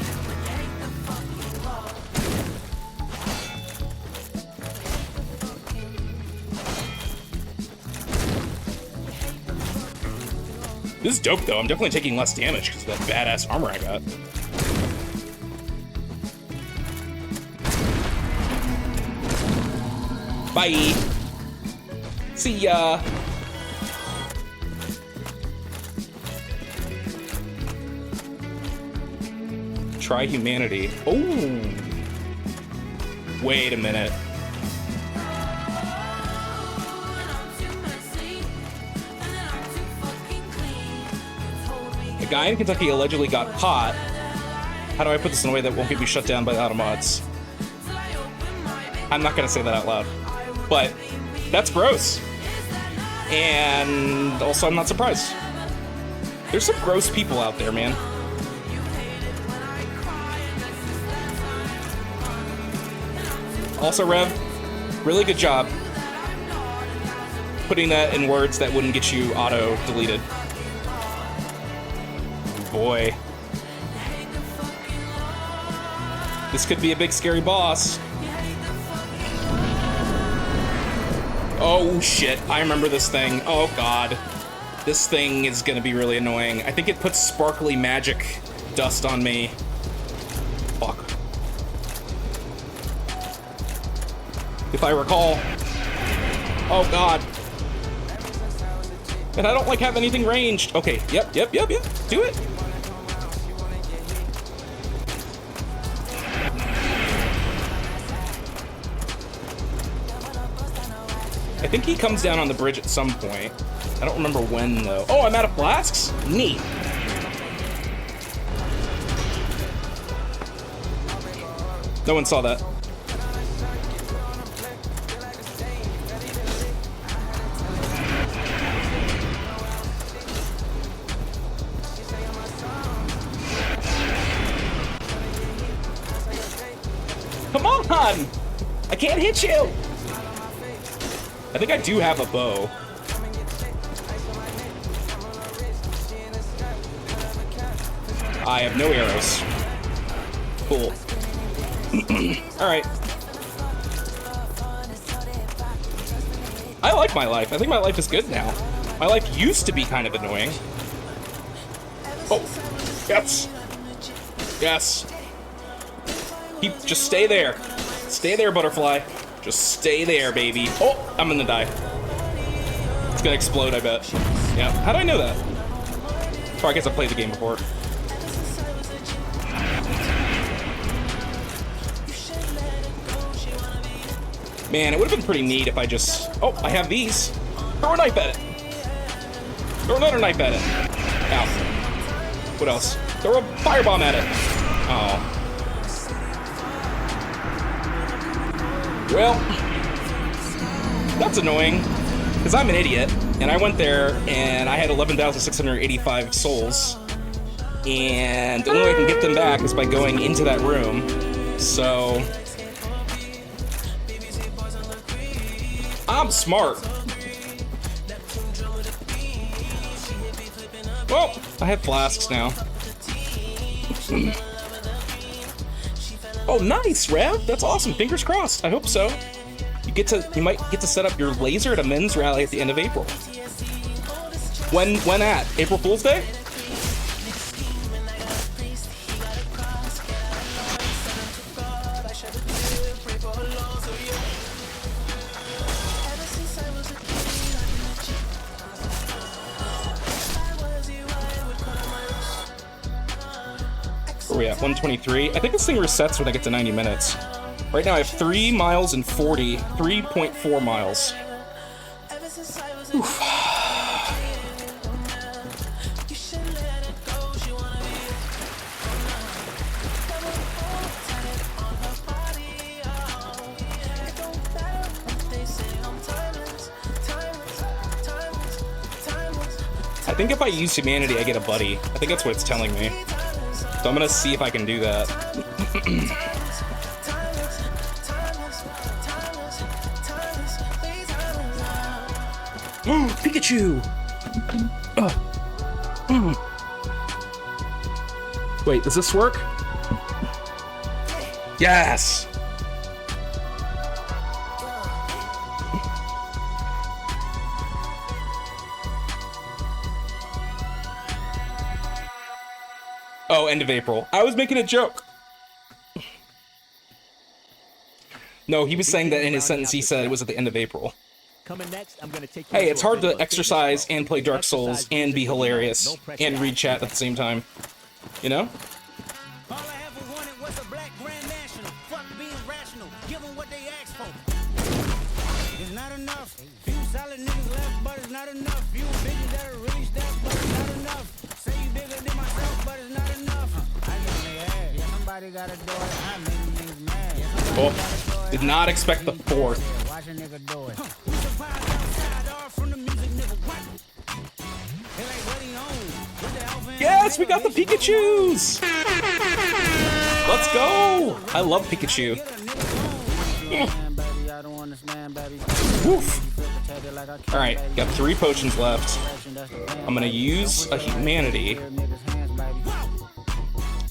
This is dope, though. I'm definitely taking less damage because of that badass armor I got. Bye. See ya. Try humanity. Oh. Wait a minute. A guy in Kentucky allegedly got caught. How do I put this in a way that won't get me shut down by the automods? I'm not gonna say that out loud. But that's gross. And also, I'm not surprised. There's some gross people out there, man. Also, Rev, really good job putting that in words that wouldn't get you auto-deleted. Boy. This could be a big scary boss. Oh shit, I remember this thing. Oh god. This thing is gonna be really annoying. I think it puts sparkly magic dust on me. Fuck. If I recall. Oh god. And I don't like have anything ranged. Okay, yep. Do it. I think he comes down on the bridge at some point. I don't remember when, though. Oh, I'm out of flasks? Neat. No one saw that. Come on! I can't hit you! I think I do have a bow. I have no arrows. Cool. Alright. I like my life. I think my life is good now. My life used to be kind of annoying. Oh, yes. Yes. Just stay there. Stay there, butterfly. Just stay there, baby. Oh, I'm gonna die. It's gonna explode, I bet. Yeah. How do I know that? Oh, I guess I played the game before. Man, it would have been pretty neat if I just... Oh, I have these. Throw a knife at it. Throw another knife at it. Ow. What else? Throw a firebomb at it. Oh. Well, that's annoying, because I'm an idiot, and I went there, and I had 11,685 souls, and the only way I can get them back is by going into that room, so... I'm smart. Well, I have flasks now. Oh, nice, Rev. That's awesome. Fingers crossed. I hope so. You might get to set up your laser at a men's rally at the end of April. When at? April Fool's Day? Where are we at? 123. I think this thing resets when I get to 90 minutes. Right now I have 3 miles and 40, 3.4 miles. Oof. I think if I use humanity, I get a buddy. I think that's what it's telling me. So I'm gonna see if I can do that. Pikachu! Wait, does this work? Yes! Oh, end of April. I was making a joke. No, he was saying that in his sentence he said it was at the end of April. Coming next, I'm gonna take Hey, it's hard to exercise and play Dark Souls and be hilarious and read chat at the same time. You know? All I ever wanted was a black grand national. Fuck being rational. Give them what they asked for. It's not enough. Few solid niggas left, but it's not enough. Few bitches that are really stepped, but it's not enough. Say you bigger than myself, but it's not enough. I know they have. Yeah, somebody gotta do it. I make niggas mad. Oh, did not expect the fourth. Yeah, watch a nigga do it. We survived outside, all from the music, nigga. What? They like, what he own? What the hell, man? Yes, we got the Pikachus! Let's go! I love Pikachu. Woof. Alright, got 3 potions left. I'm gonna use a humanity.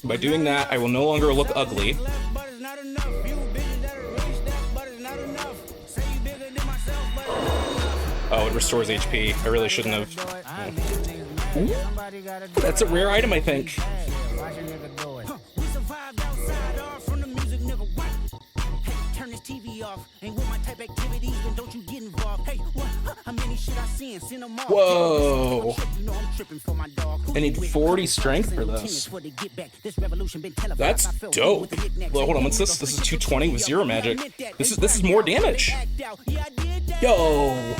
By doing that, I will no longer look ugly. Oh, it restores HP. I really shouldn't have. Ooh. That's a rare item, I think. Whoa. I need 40 strength for this. That's dope. Well, hold on, what's this? This is 220 with 0 magic. This is more damage. Yo.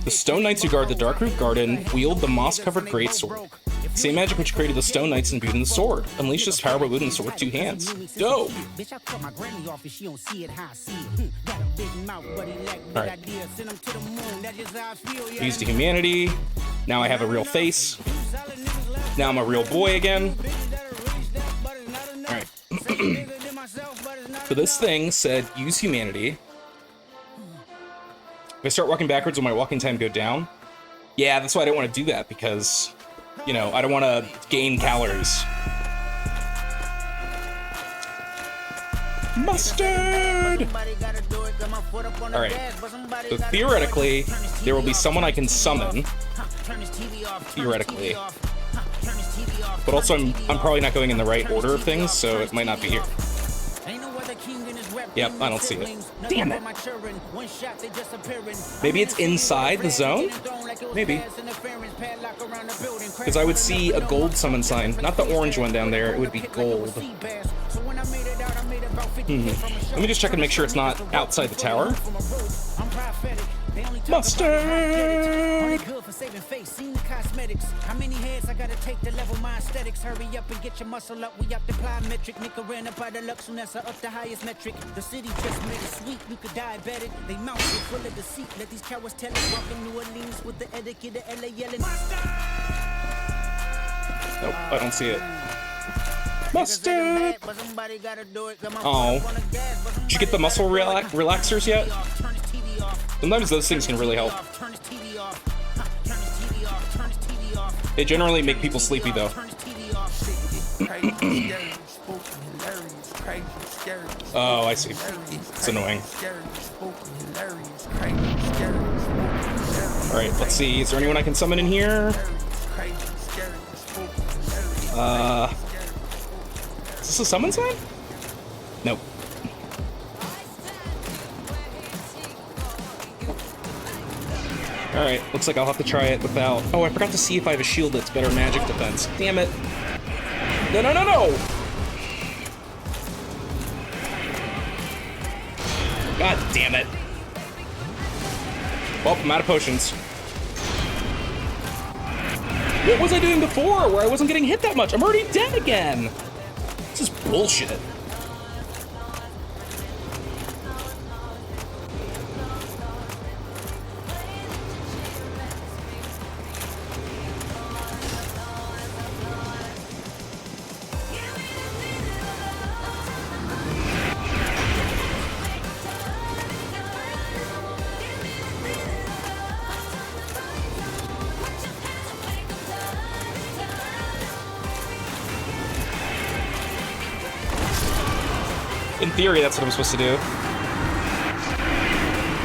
The Stone Knights who guard the Darkroot Garden wield the moss-covered greatsword. Same magic which created the Stone Knights imbued in the sword. Unleash this power by wielding the sword with 2 hands. Dope! Alright. Used to humanity. Now I have a real face. Now I'm a real boy again. Alright. So this thing said, use humanity. If I start walking backwards, will my walking time go down? Yeah, that's why I don't want to do that, because, you know, I don't want to gain calories. Mustard! Alright, so theoretically, there will be someone I can summon. Theoretically. But also, I'm probably not going in the right order of things, so it might not be here. Yep, I don't see it. Damn it! Maybe it's inside the zone? Maybe. Because I would see a gold summon sign. Not the orange one down there, it would be gold. Let me just check and make sure it's not outside the tower. Mustard! Good for saving face, seen the cosmetics. How many heads I gotta take to level my aesthetics? Hurry up and get your muscle up. We up the plyometric. Nick ran up by the Lux Unessa up the highest metric. The city just made it sweet. You could diabetic. They mouth it full of deceit. Let these cowards tell it. Walking New Orleans with the etiquette of LA yelling. Nope, I don't see it. Mustard! Oh. Did you get the muscle relaxers yet? Sometimes those things can really help. They generally make people sleepy though. Oh, I see. It's annoying. Alright, let's see. Is there anyone I can summon in here? Is this a summon sign? Nope. Alright, looks like I'll have to try it without... Oh, I forgot to see if I have a shield that's better magic defense. Damn it. No, no, no, no! God damn it. Well, I'm out of potions. What was I doing before where I wasn't getting hit that much? I'm already dead again! This is bullshit. In theory, that's what I'm supposed to do.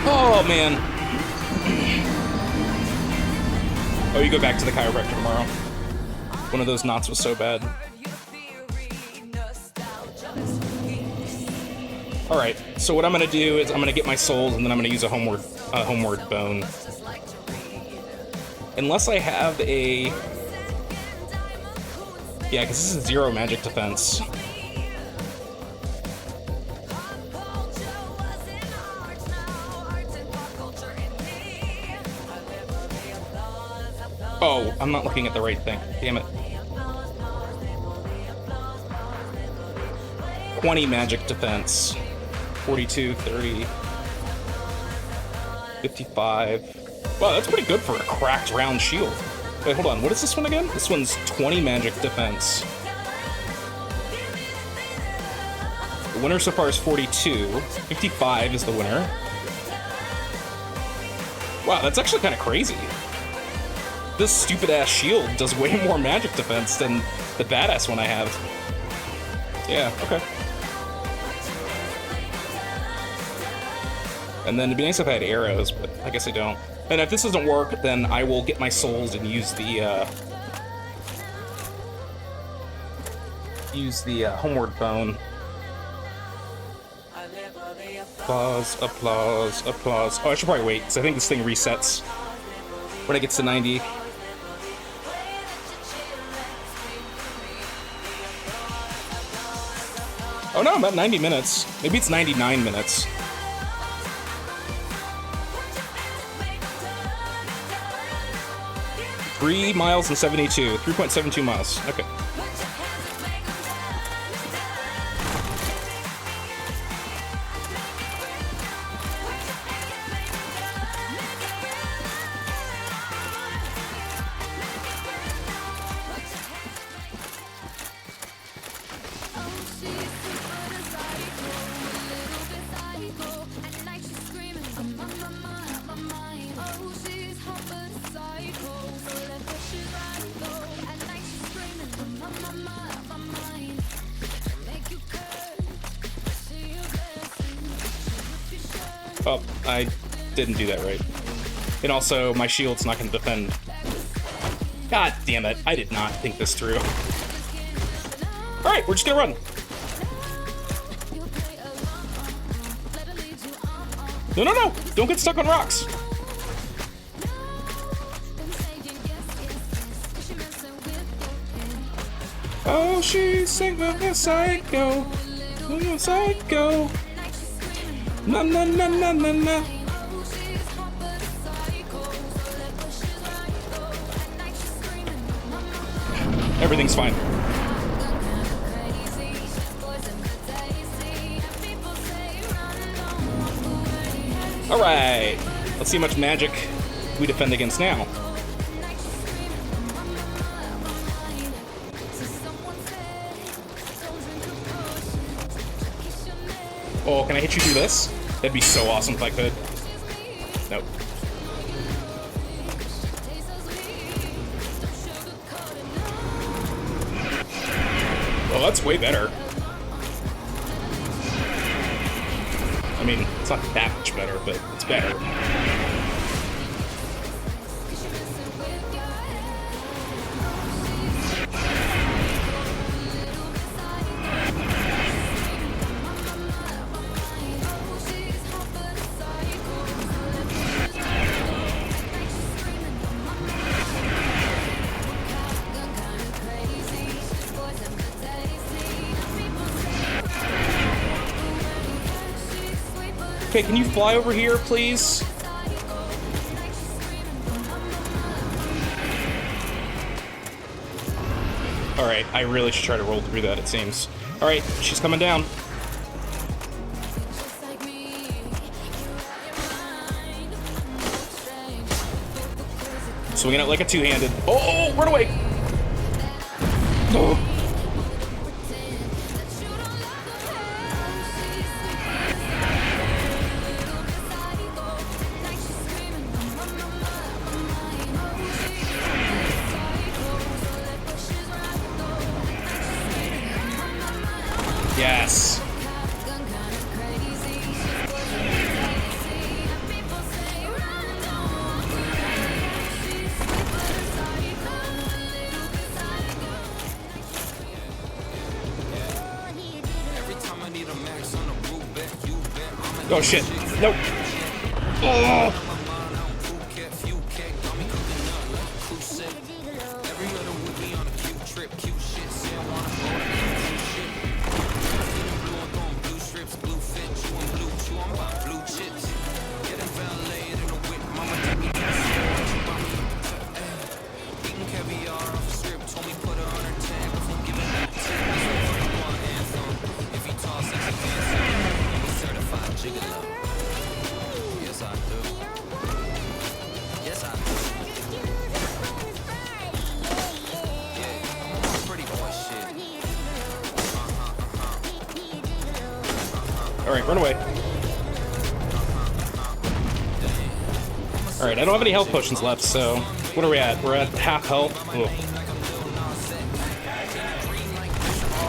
Oh, man. Oh, you go back to the chiropractor tomorrow. One of those knots was so bad. Alright, so what I'm gonna do is I'm gonna get my souls and then I'm gonna use a homeward bone. Unless I have a... Yeah, because this is 0 magic defense. Oh, I'm not looking at the right thing. Damn it. 20 magic defense. 42, 30, 55. Wow, that's pretty good for a cracked round shield. Wait, hold on. What is this one again? This one's 20 magic defense. The winner so far is 42. 55 is the winner. Wow, that's actually kind of crazy. This stupid-ass shield does way more magic defense than the badass one I have. Yeah, okay. And then it'd be nice if I had arrows, but I guess I don't. And if this doesn't work, then I will get my souls and use the homeward bone. Applause, applause, applause. Oh, I should probably wait, because I think this thing resets when it gets to 90. Oh no, I'm at 90 minutes. Maybe it's 99 minutes. Three miles and 72. 3.72 miles. Okay. Oh, I didn't do that right. And also, my shield's not going to defend. God damn it. I did not think this through. Alright, we're just going to run. No, no, no! Don't get stuck on rocks! Oh, she's single psycho. Psycho. Na na na na na na. Everything's fine. Alright. Let's see how much magic we defend against now. Oh, can I hit you through this? That'd be so awesome if I could. Nope. Oh, that's way better. I mean, it's not that much better, but it's better. Okay, can you fly over here, please? Alright, I really should try to roll through that, it seems. Alright, she's coming down. Swinging it like a two-handed. Oh, run away! Oh. Yes. Oh shit. Nope. Oh. Alright, run away. Alright, I don't have any health potions left, so... What are we at? We're at half health. Ugh.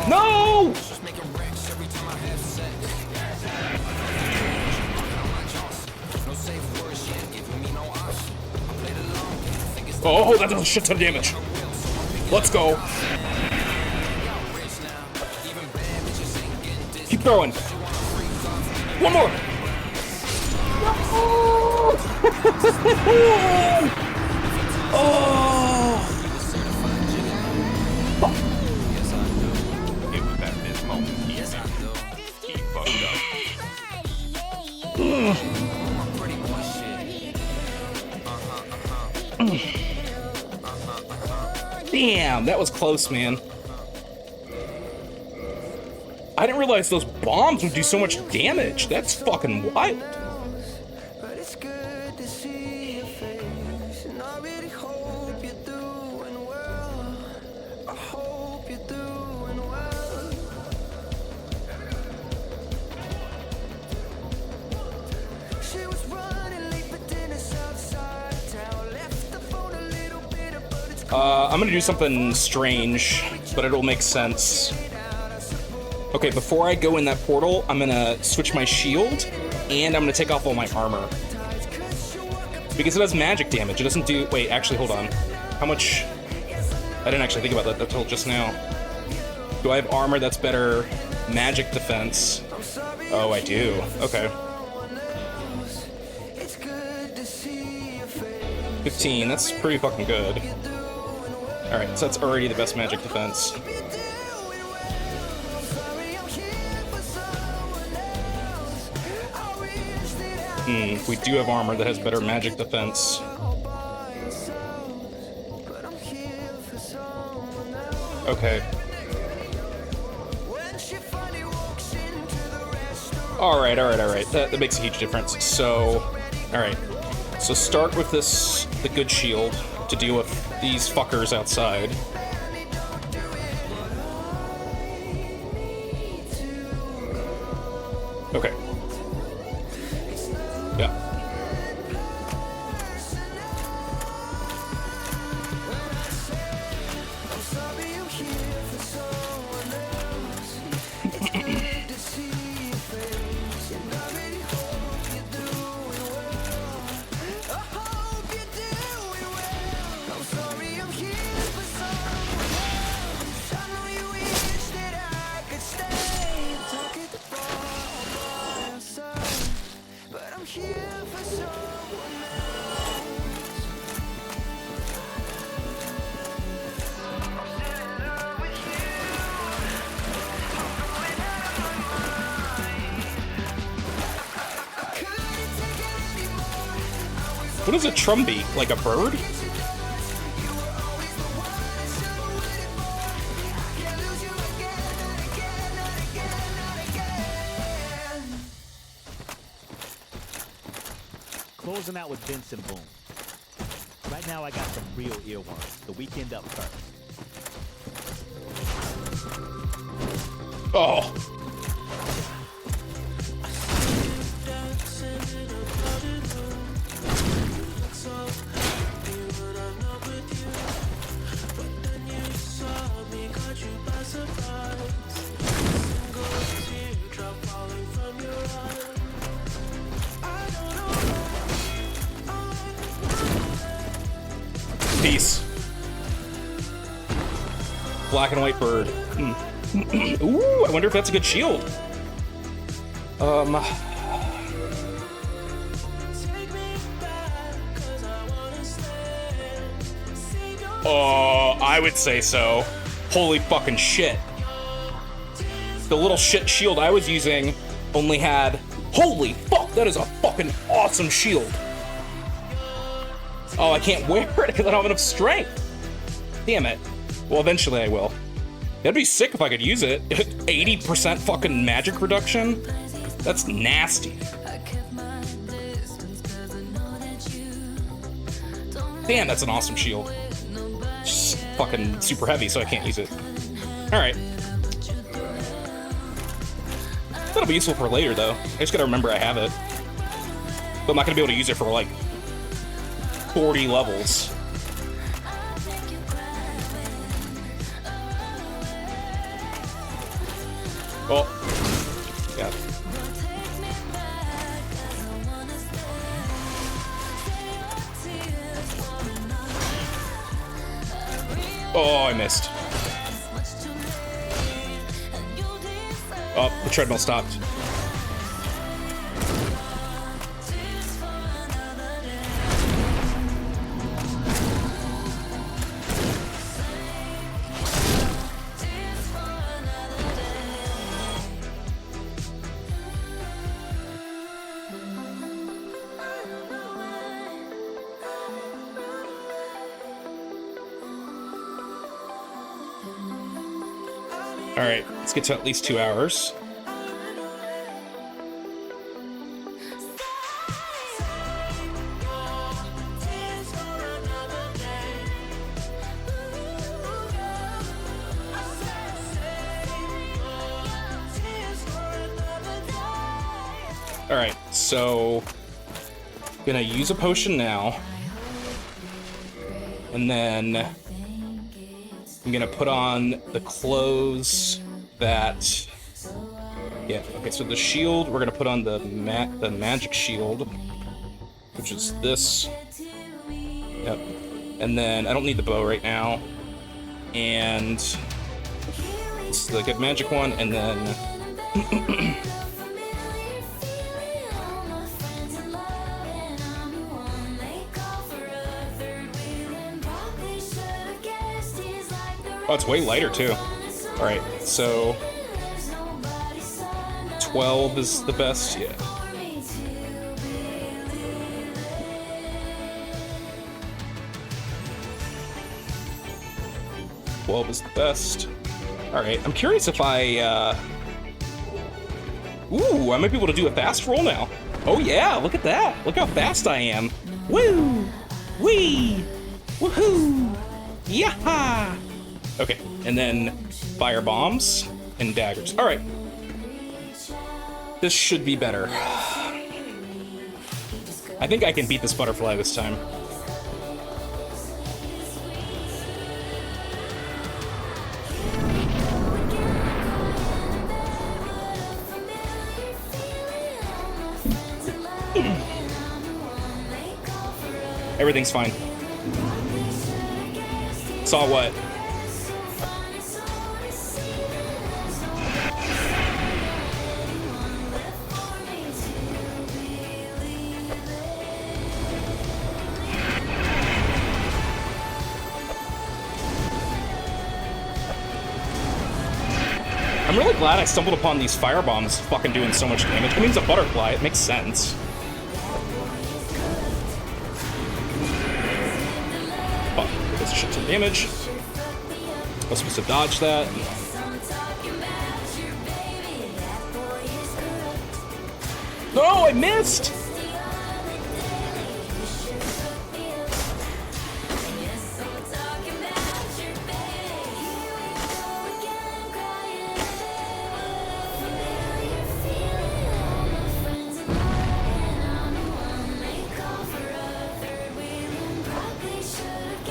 No! Oh, that does a shit ton of damage. Let's go. Keep throwing. One more. Oh. It was at this moment he fucked up. Damn, that was close, man. I didn't realize those bombs would do so much damage. That's fucking wild. But it's good to see your face, and I really hope you're doing well. I hope you're doing well. She was running late for dinner outside town, left the phone a little bitter, but it's I'm gonna do something strange, but it'll make sense. Okay, before I go in that portal, I'm gonna switch my shield, and I'm gonna take off all my armor. Because it does magic damage. It doesn't do... Wait, actually, hold on. How much... I didn't actually think about that until just now. Do I have armor that's better magic defense? Oh, I do. Okay. 15, that's pretty fucking good. Alright, so that's already the best magic defense. We do have armor that has better magic defense. Okay. Alright. That makes a huge difference. So, alright. So start with this, the good shield, to deal with these fuckers outside. Okay. Yeah. What is a Trumby? Like a bird? Closing out with Vincent Boone. Right now I got some real earworms. The Weeknd up first. Oh. Peace. Black and white bird. Ooh, I wonder if that's a good shield. I would say so. Holy fucking shit. The little shit shield I was using only had... Holy fuck, that is a fucking awesome shield. Oh, I can't wear it because I don't have enough strength. Damn it. Well, eventually I will. That'd be sick if I could use it. 80% fucking magic reduction? That's nasty. Damn, that's an awesome shield. Just fucking super heavy, so I can't use it. Alright. That'll be useful for later, though. I just gotta remember I have it. But I'm not gonna be able to use it for, like, 40 levels. Oh. Yeah. Oh, I missed. Oh, the treadmill stopped. All right, let's get to at least 2 hours. All right, so gonna use a potion now, and then I'm gonna put on the clothes that Yeah, okay, so the shield, we're gonna put on the magic shield, which is this. Yep. And then I don't need the bow right now. And it's the good magic one, and then oh, it's way lighter too. Alright, so 12 is the best, yeah. Twelve is the best. Alright, I'm curious if I ooh, I might be able to do a fast roll now. Oh yeah, look at that. Look how fast I am. Woo! Wee! Woohoo! Yaha! Okay, and then fire bombs and daggers. Alright. This should be better. I think I can beat this butterfly this time. Everything's fine. Saw what? I'm really glad I stumbled upon these fire bombs fucking doing so much damage. I mean, it's a butterfly, it makes sense. Oh, does a shit ton of damage. I was supposed to dodge that. No, I missed!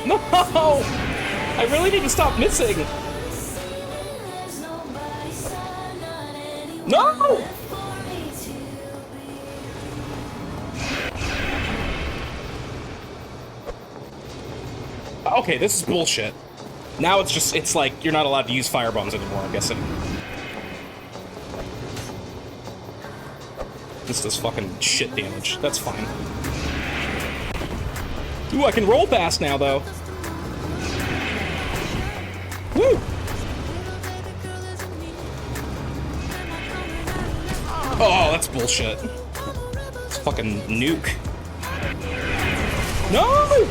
No! I really need to stop missing! No! Okay, this is bullshit. Now it's just, it's like, you're not allowed to use fire bombs anymore, I'm guessing. This does fucking shit damage. That's fine. Ooh, I can roll fast now, though. Woo! Oh, that's bullshit. It's fucking nuke. No!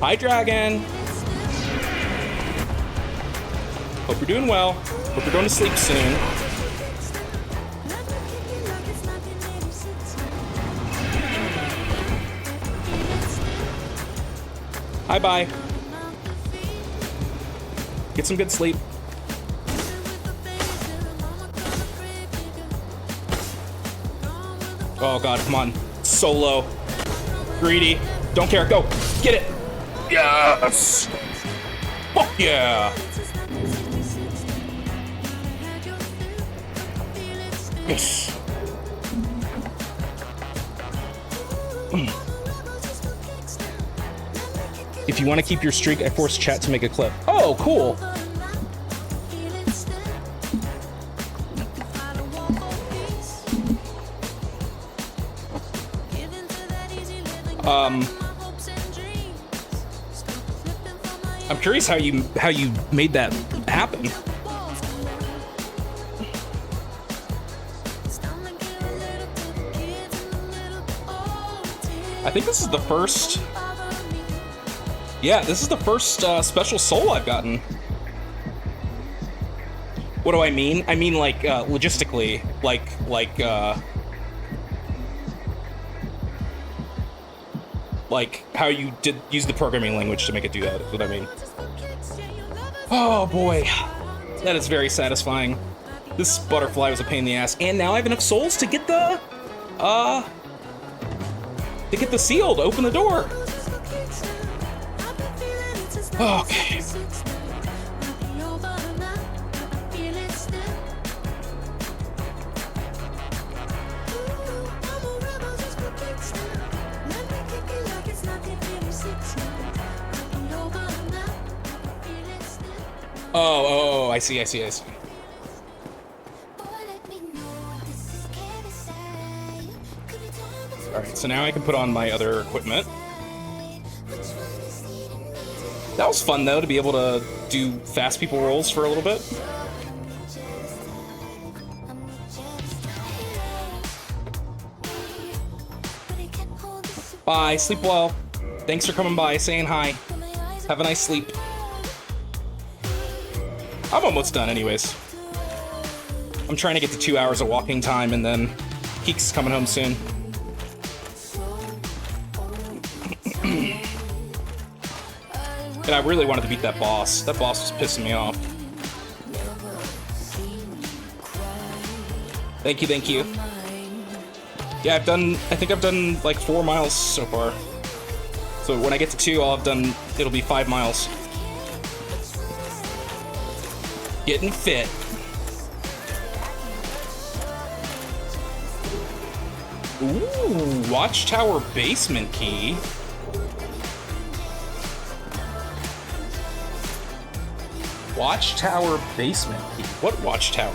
Hi, dragon. Hope you're doing well. Hope you're going to sleep soon. Bye-bye. Get some good sleep. Oh god, come on. Solo. Greedy. Don't care. Go. Get it. Yes! Fuck yeah! Yes. If you want to keep your streak, I force chat to make a clip. Oh, cool. I'm curious how you made that happen. I think this is the first. Yeah, this is the first special soul I've gotten. What do I mean? I mean, like, logistically, like how you did use the programming language to make it do that, is what I mean. Oh boy, that is very satisfying. This butterfly was a pain in the ass, and now I have enough souls to get the, seal to open the door. Okay. Oh, I see. Alright, so now I can put on my other equipment. That was fun, though, to be able to do fast people rolls for a little bit. Bye, sleep well. Thanks for coming by, saying hi. Have a nice sleep. I'm almost done anyways. I'm trying to get to 2 hours of walking time, and then Keek's coming home soon. And I really wanted to beat that boss. That boss was pissing me off. Thank you. Yeah, I think I've done like 4 miles so far. So when I get to 2, it'll be 5 miles. Getting fit. Ooh, Watchtower basement key. Watchtower basement key. What watchtower?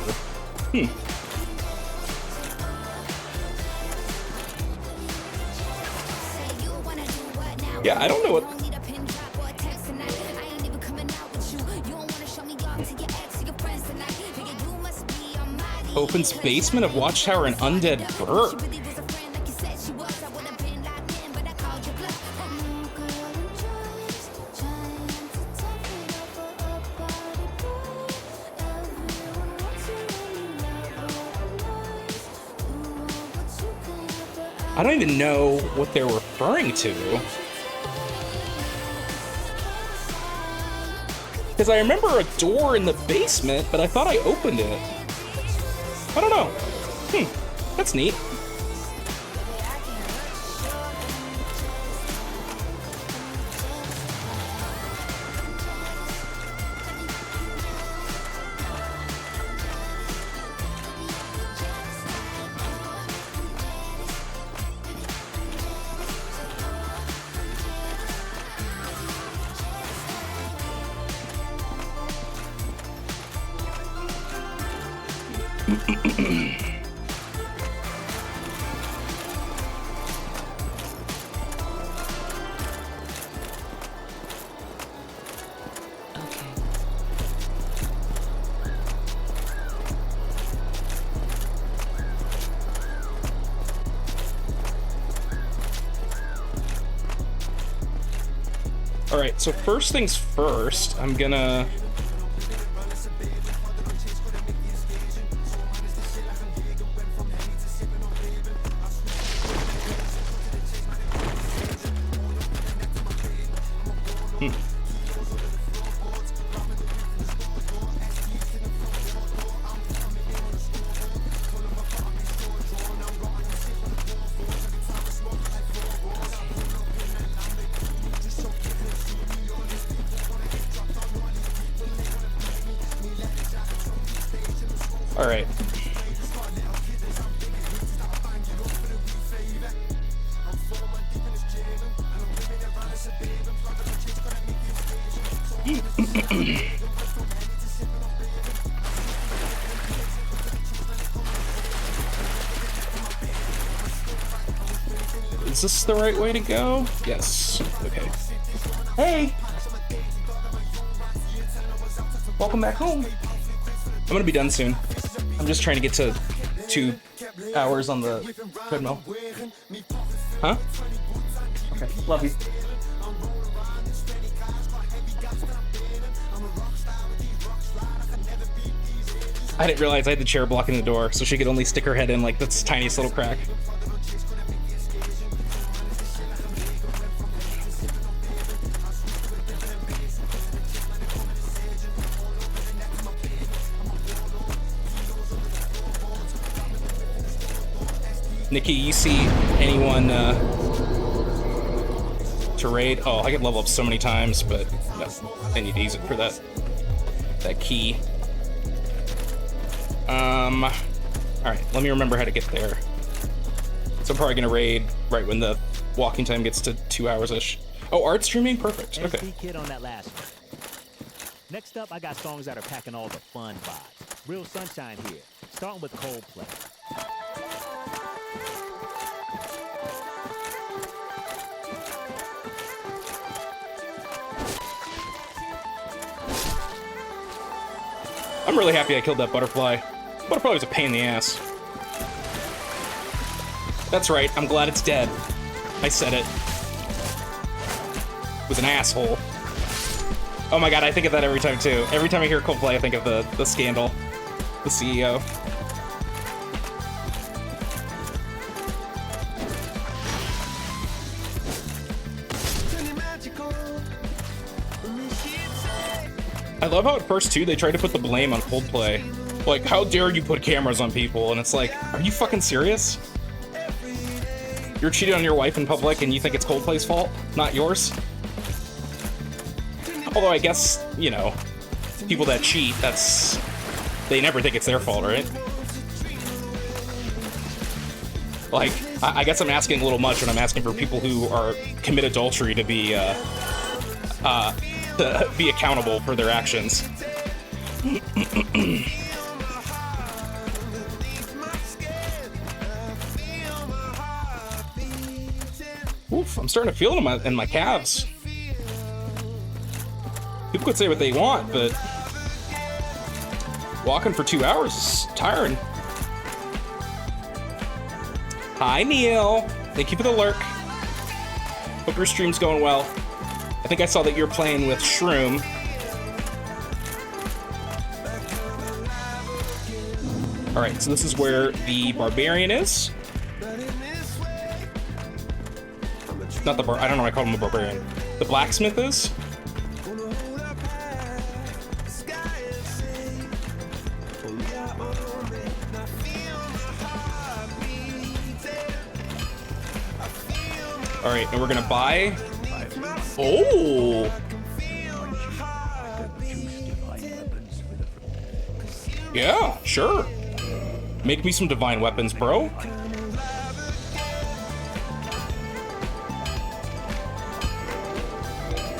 Yeah, I don't know what. Opens basement of Watchtower and Undead Burg. I don't even know what they're referring to. Because I remember a door in the basement, but I thought I opened it. I don't know. That's neat. Alright, so first things first, I'm gonna... Alright. Is this the right way to go? Yes. Okay. Hey! Welcome back home. I'm gonna be done soon. I'm just trying to get to 2 hours on the treadmill. Huh? Okay, love you. I didn't realize I had the chair blocking the door, so she could only stick her head in like this tiniest little crack. Nikki, you see anyone to raid? Oh, I could level up so many times, but no, I need to use it for that key. Alright, let me remember how to get there. So I'm probably gonna raid right when the walking time gets to 2 hours-ish. Oh, art streaming? Perfect. Okay. SD kid on that last one. Next up, I got songs that are packing all the fun vibes. Real sunshine here, starting with Coldplay. I'm really happy I killed that butterfly. Butterfly was a pain in the ass. That's right, I'm glad it's dead. I said it. It was an asshole. Oh my god, I think of that every time too. Every time I hear Coldplay, I think of the scandal. The CEO. I love how at first too they tried to put the blame on Coldplay. Like, how dare you put cameras on people? And it's like, are you fucking serious? You're cheating on your wife in public and you think it's Coldplay's fault, not yours? Although I guess, you know, people that cheat, they never think it's their fault, right? Like, I guess I'm asking a little much when I'm asking for people who are commit adultery to be accountable for their actions. Oof, I'm starting to feel it in my calves. People could say what they want, but walking for 2 hours is tiring. Hi, Neil. Thank you for the lurk. Hope your stream's going well. I think I saw that you're playing with Shroom. Alright, so this is where the barbarian is. Not the I don't know why I called him a barbarian. The blacksmith is. Alright, and we're gonna buy. Oh! Yeah, sure. Make me some divine weapons, bro.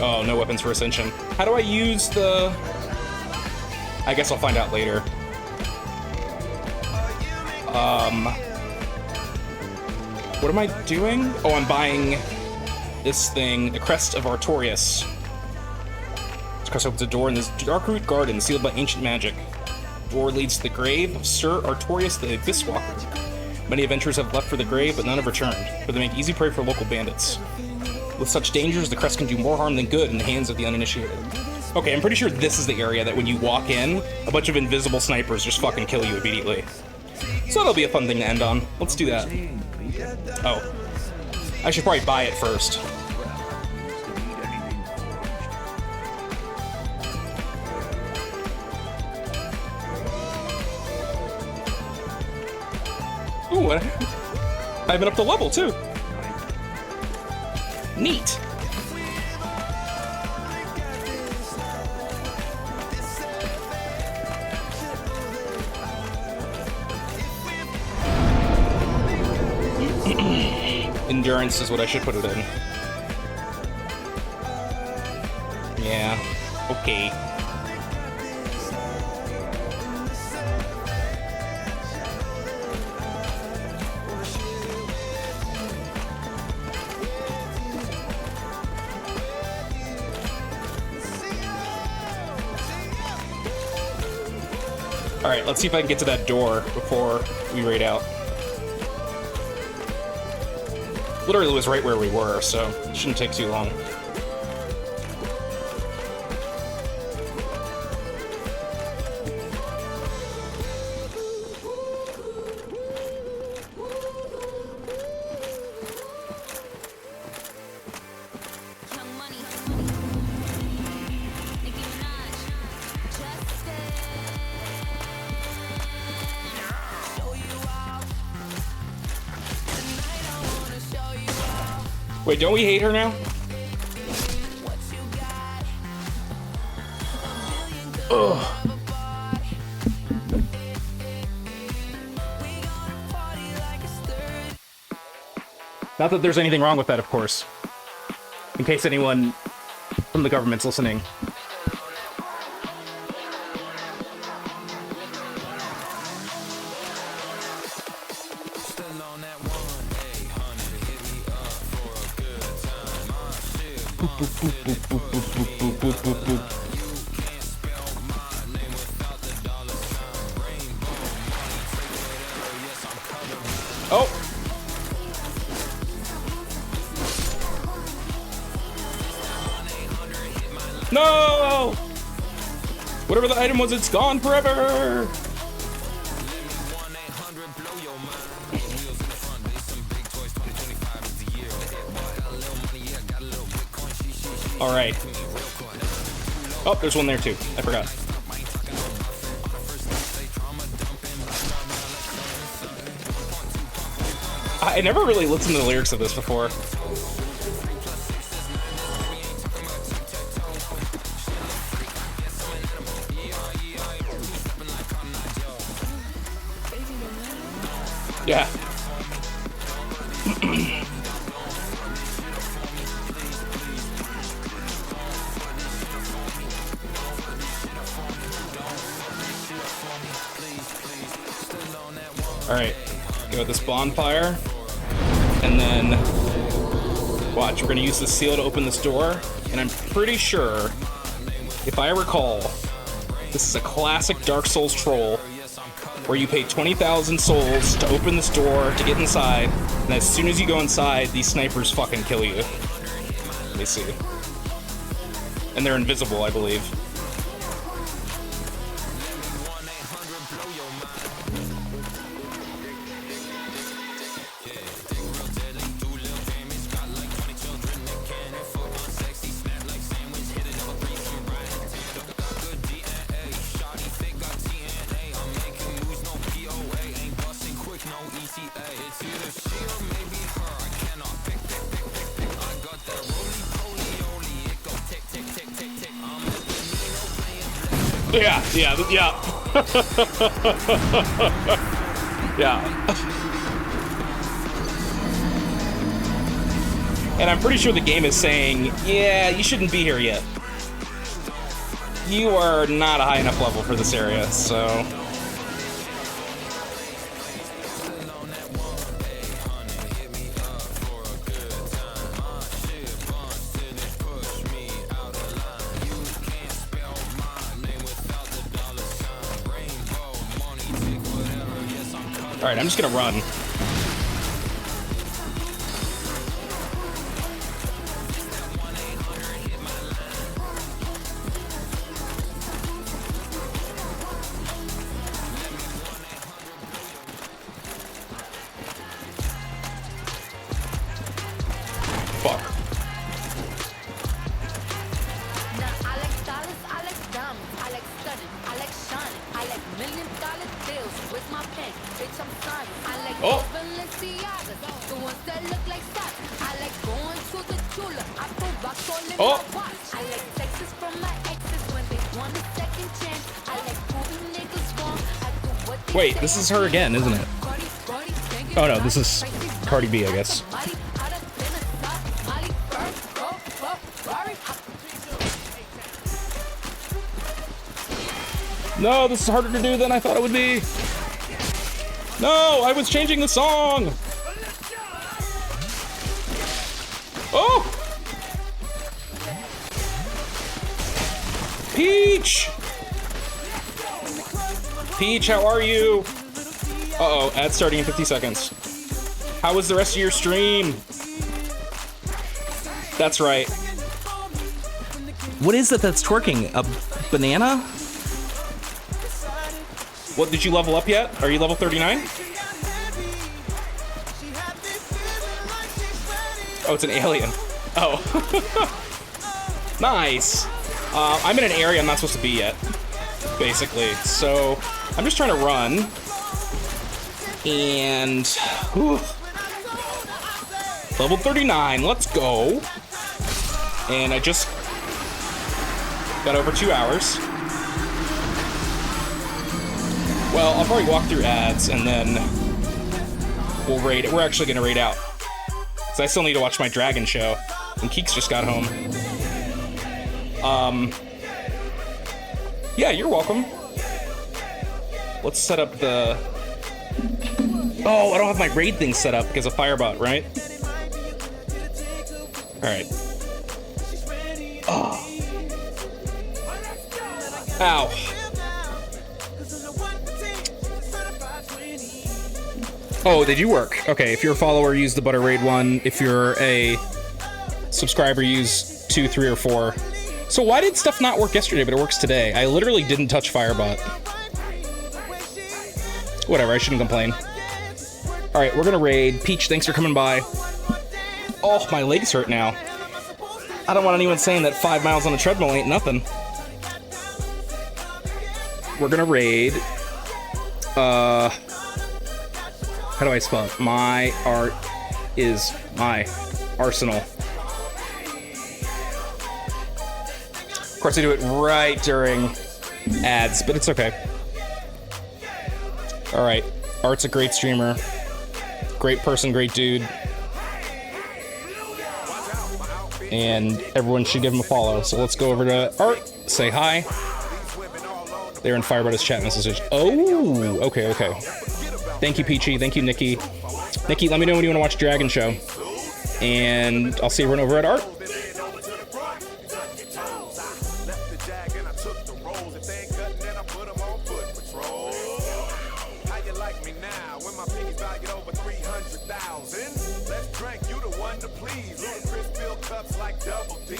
Oh, no weapons for Ascension. How do I use the... I guess I'll find out later. What am I doing? Oh, I'm buying this thing, the Crest of Artorias. This crest opens a door in this Darkroot Garden, sealed by ancient magic. The door leads to the grave of Sir Artorias the Abyss Walker. Many adventurers have left for the grave, but none have returned, but they make easy prey for local bandits. With such dangers, the crest can do more harm than good in the hands of the uninitiated. Okay, I'm pretty sure this is the area that when you walk in, a bunch of invisible snipers just fucking kill you immediately. So that'll be a fun thing to end on. Let's do that. Oh. I should probably buy it first. Ooh, I've been up to level too. Neat. Endurance is what I should put it in. Yeah. Okay. Alright, let's see if I can get to that door before we raid out. Literally was right where we were, so it shouldn't take too long. Wait, don't we hate her now? Ugh. Not that there's anything wrong with that, of course. In case anyone from the government's listening. Oh! No! Whatever the item was, it's gone forever! Alright. Oh, there's one there too. I forgot. I never really listened to the lyrics of this before. Yeah. Alright, go with this bonfire, and then, watch, we're gonna use the seal to open this door, and I'm pretty sure, if I recall, this is a classic Dark Souls troll, where you pay 20,000 souls to open this door, to get inside, and as soon as you go inside, these snipers fucking kill you. Let me see. And they're invisible, I believe. Yeah. Yeah. And I'm pretty sure the game is saying, yeah, you shouldn't be here yet. You are not a high enough level for this area, so... Alright, I'm just gonna run. Fuck. Now I like dollars, I like diamonds, I like stunning, I like shining, I like $1,000,000 deals with my pen, bitch I'm signing. I like Oh. Balenciagas, the ones that look like socks. I like going to the Tula, I put rocks all in Oh. my watch. I like texts from my exes when they want a second chance. I like proving niggas wrong. I do what they Wait, say this is I her do. again, isn't it? Cardi, Cardi, thank you Oh, no, for this is my Cardi B, I guess. Molly, out of dinner, stop, Molly, first, go, Ferrari. No, this is harder to do than I thought it would be. No, I was changing the song. Oh! Peach! Peach, how are you? Uh-oh, ad starting in 50 seconds. How was the rest of your stream? That's right. What is it that's twerking? A banana? What, did you level up yet? Are you level 39? Oh, it's an alien. Oh. Nice. I'm in an area I'm not supposed to be yet, basically. So, I'm just trying to run. And... whew. Level 39, let's go. And I just got over 2 hours. Well, I'll probably walk through ads and then we'll raid. We're actually gonna raid out. So I still need to watch my dragon show. And Keeks just got home. Yeah, you're welcome. Let's set up the... Oh, I don't have my raid thing set up because of Firebot, right? Alright. Oh. Ow. Oh, did you work? Okay, if you're a follower, use the Butter Raid one. If you're a subscriber, use 2, 3, or 4. So why did stuff not work yesterday, but it works today? I literally didn't touch Firebot. Whatever, I shouldn't complain. All right, we're gonna raid. Peach, thanks for coming by. Oh, my legs hurt now. I don't want anyone saying that 5 miles on a treadmill ain't nothing. We're gonna raid. How do I spell it? My art is my arsenal. Of course, I do it right during ads, but it's okay. All right, Art's a great streamer, great person, great dude, and everyone should give him a follow. So let's go over to Art, say hi. They're in Firebot's chat message. Oh, okay. Thank you, Peachy. Thank you, Nikki. Nikki, let me know when you want to watch Dragon Show. And I'll see everyone over at Art. Let's drink, you the one to please. Little Chris fill cups like double D.